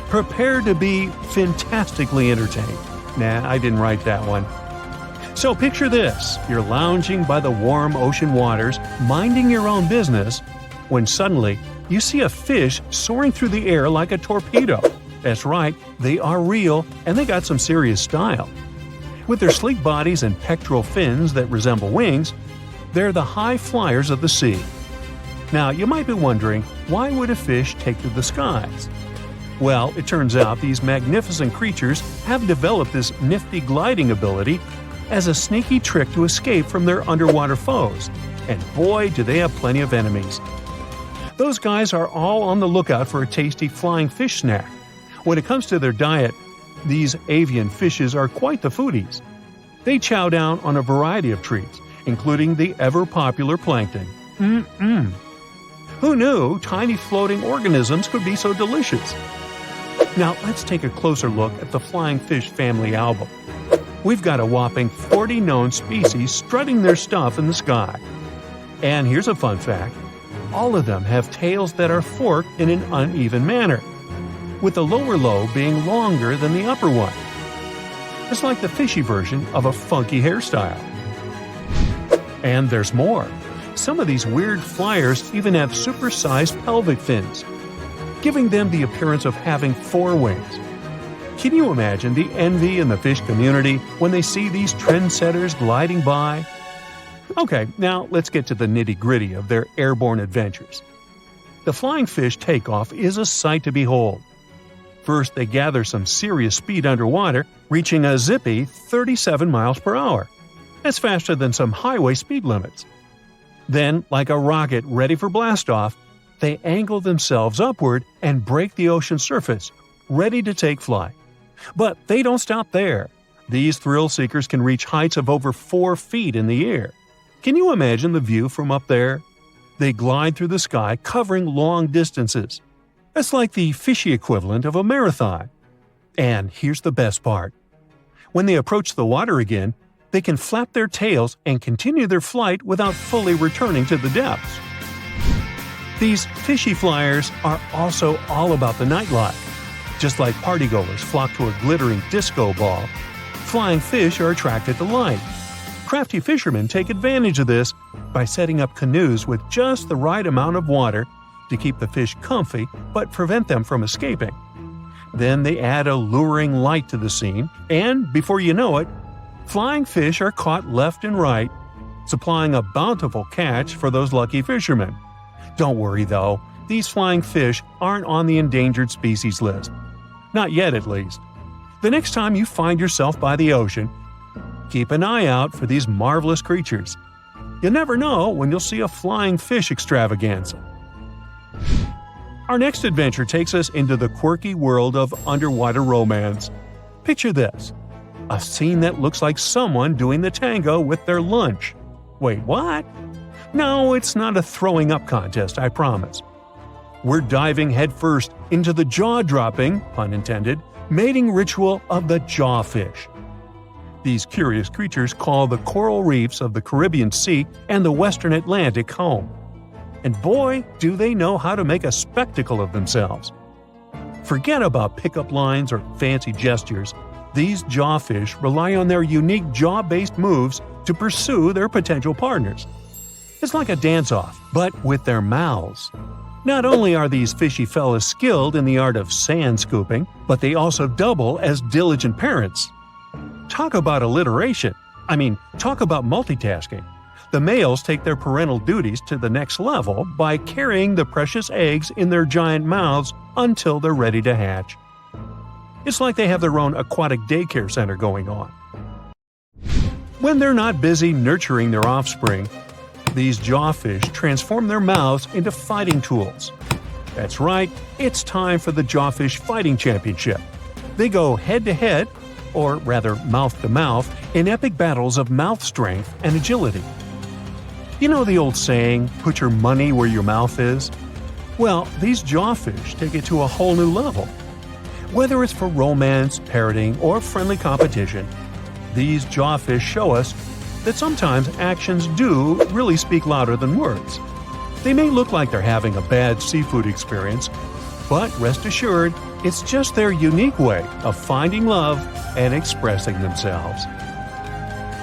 Prepare to be fantastically entertained. Nah, I didn't write that one. So picture this, you're lounging by the warm ocean waters, minding your own business, when suddenly you see a fish soaring through the air like a torpedo. That's right, they are real, and they got some serious style. With their sleek bodies and pectoral fins that resemble wings, they're the high flyers of the sea. Now, you might be wondering, why would a fish take to the skies? Well, it turns out these magnificent creatures have developed this nifty gliding ability as a sneaky trick to escape from their underwater foes. And boy, do they have plenty of enemies. Those guys are all on the lookout for a tasty flying fish snack. When it comes to their diet, these avian fishes are quite the foodies. They chow down on a variety of treats, including the ever-popular plankton. Who knew tiny floating organisms could be so delicious? Now let's take a closer look at the flying fish family album. We've got a whopping 40 known species strutting their stuff in the sky. And here's a fun fact. All of them have tails that are forked in an uneven manner, with the lower lobe being longer than the upper one. It's like the fishy version of a funky hairstyle. And there's more. Some of these weird flyers even have supersized pelvic fins, giving them the appearance of having 4 wings. Can you imagine the envy in the fish community when they see these trendsetters gliding by? Okay, now let's get to the nitty-gritty of their airborne adventures. The flying fish takeoff is a sight to behold. First, they gather some serious speed underwater, reaching a zippy 37 miles per hour. That's faster than some highway speed limits. Then, like a rocket ready for blastoff, they angle themselves upward and break the ocean surface, ready to take flight. But they don't stop there. These thrill seekers can reach heights of over 4 feet in the air. Can you imagine the view from up there? They glide through the sky, covering long distances. That's like the fishy equivalent of a marathon. And here's the best part. When they approach the water again, they can flap their tails and continue their flight without fully returning to the depths. These fishy flyers are also all about the nightlife. Just like partygoers flock to a glittering disco ball, flying fish are attracted to light. Crafty fishermen take advantage of this by setting up canoes with just the right amount of water to keep the fish comfy but prevent them from escaping. Then they add alluring light to the scene, and before you know it, flying fish are caught left and right, supplying a bountiful catch for those lucky fishermen. Don't worry though, these flying fish aren't on the endangered species list. Not yet, at least. The next time you find yourself by the ocean, keep an eye out for these marvelous creatures. You never know when you'll see a flying fish extravaganza. Our next adventure takes us into the quirky world of underwater romance. Picture this: a scene that looks like someone doing the tango with their lunch. Wait, what? No, it's not a throwing up contest, I promise. We're diving headfirst into the jaw-dropping, pun intended, mating ritual of the jawfish. These curious creatures call the coral reefs of the Caribbean Sea and the Western Atlantic home. And boy, do they know how to make a spectacle of themselves. Forget about pickup lines or fancy gestures. These jawfish rely on their unique jaw-based moves to pursue their potential partners. It's like a dance-off, but with their mouths. Not only are these fishy fellas skilled in the art of sand scooping, but they also double as diligent parents. Talk about alliteration. Talk about multitasking. The males take their parental duties to the next level by carrying the precious eggs in their giant mouths until they're ready to hatch. It's like they have their own aquatic daycare center going on. When they're not busy nurturing their offspring, these jawfish transform their mouths into fighting tools. That's right, it's time for the Jawfish Fighting Championship. They go head-to-head, or rather mouth-to-mouth, in epic battles of mouth strength and agility. You know the old saying, put your money where your mouth is? Well, these jawfish take it to a whole new level. Whether it's for romance, parroting, or friendly competition, these jawfish show us that sometimes actions do really speak louder than words. They may look like they're having a bad seafood experience, but rest assured, it's just their unique way of finding love and expressing themselves.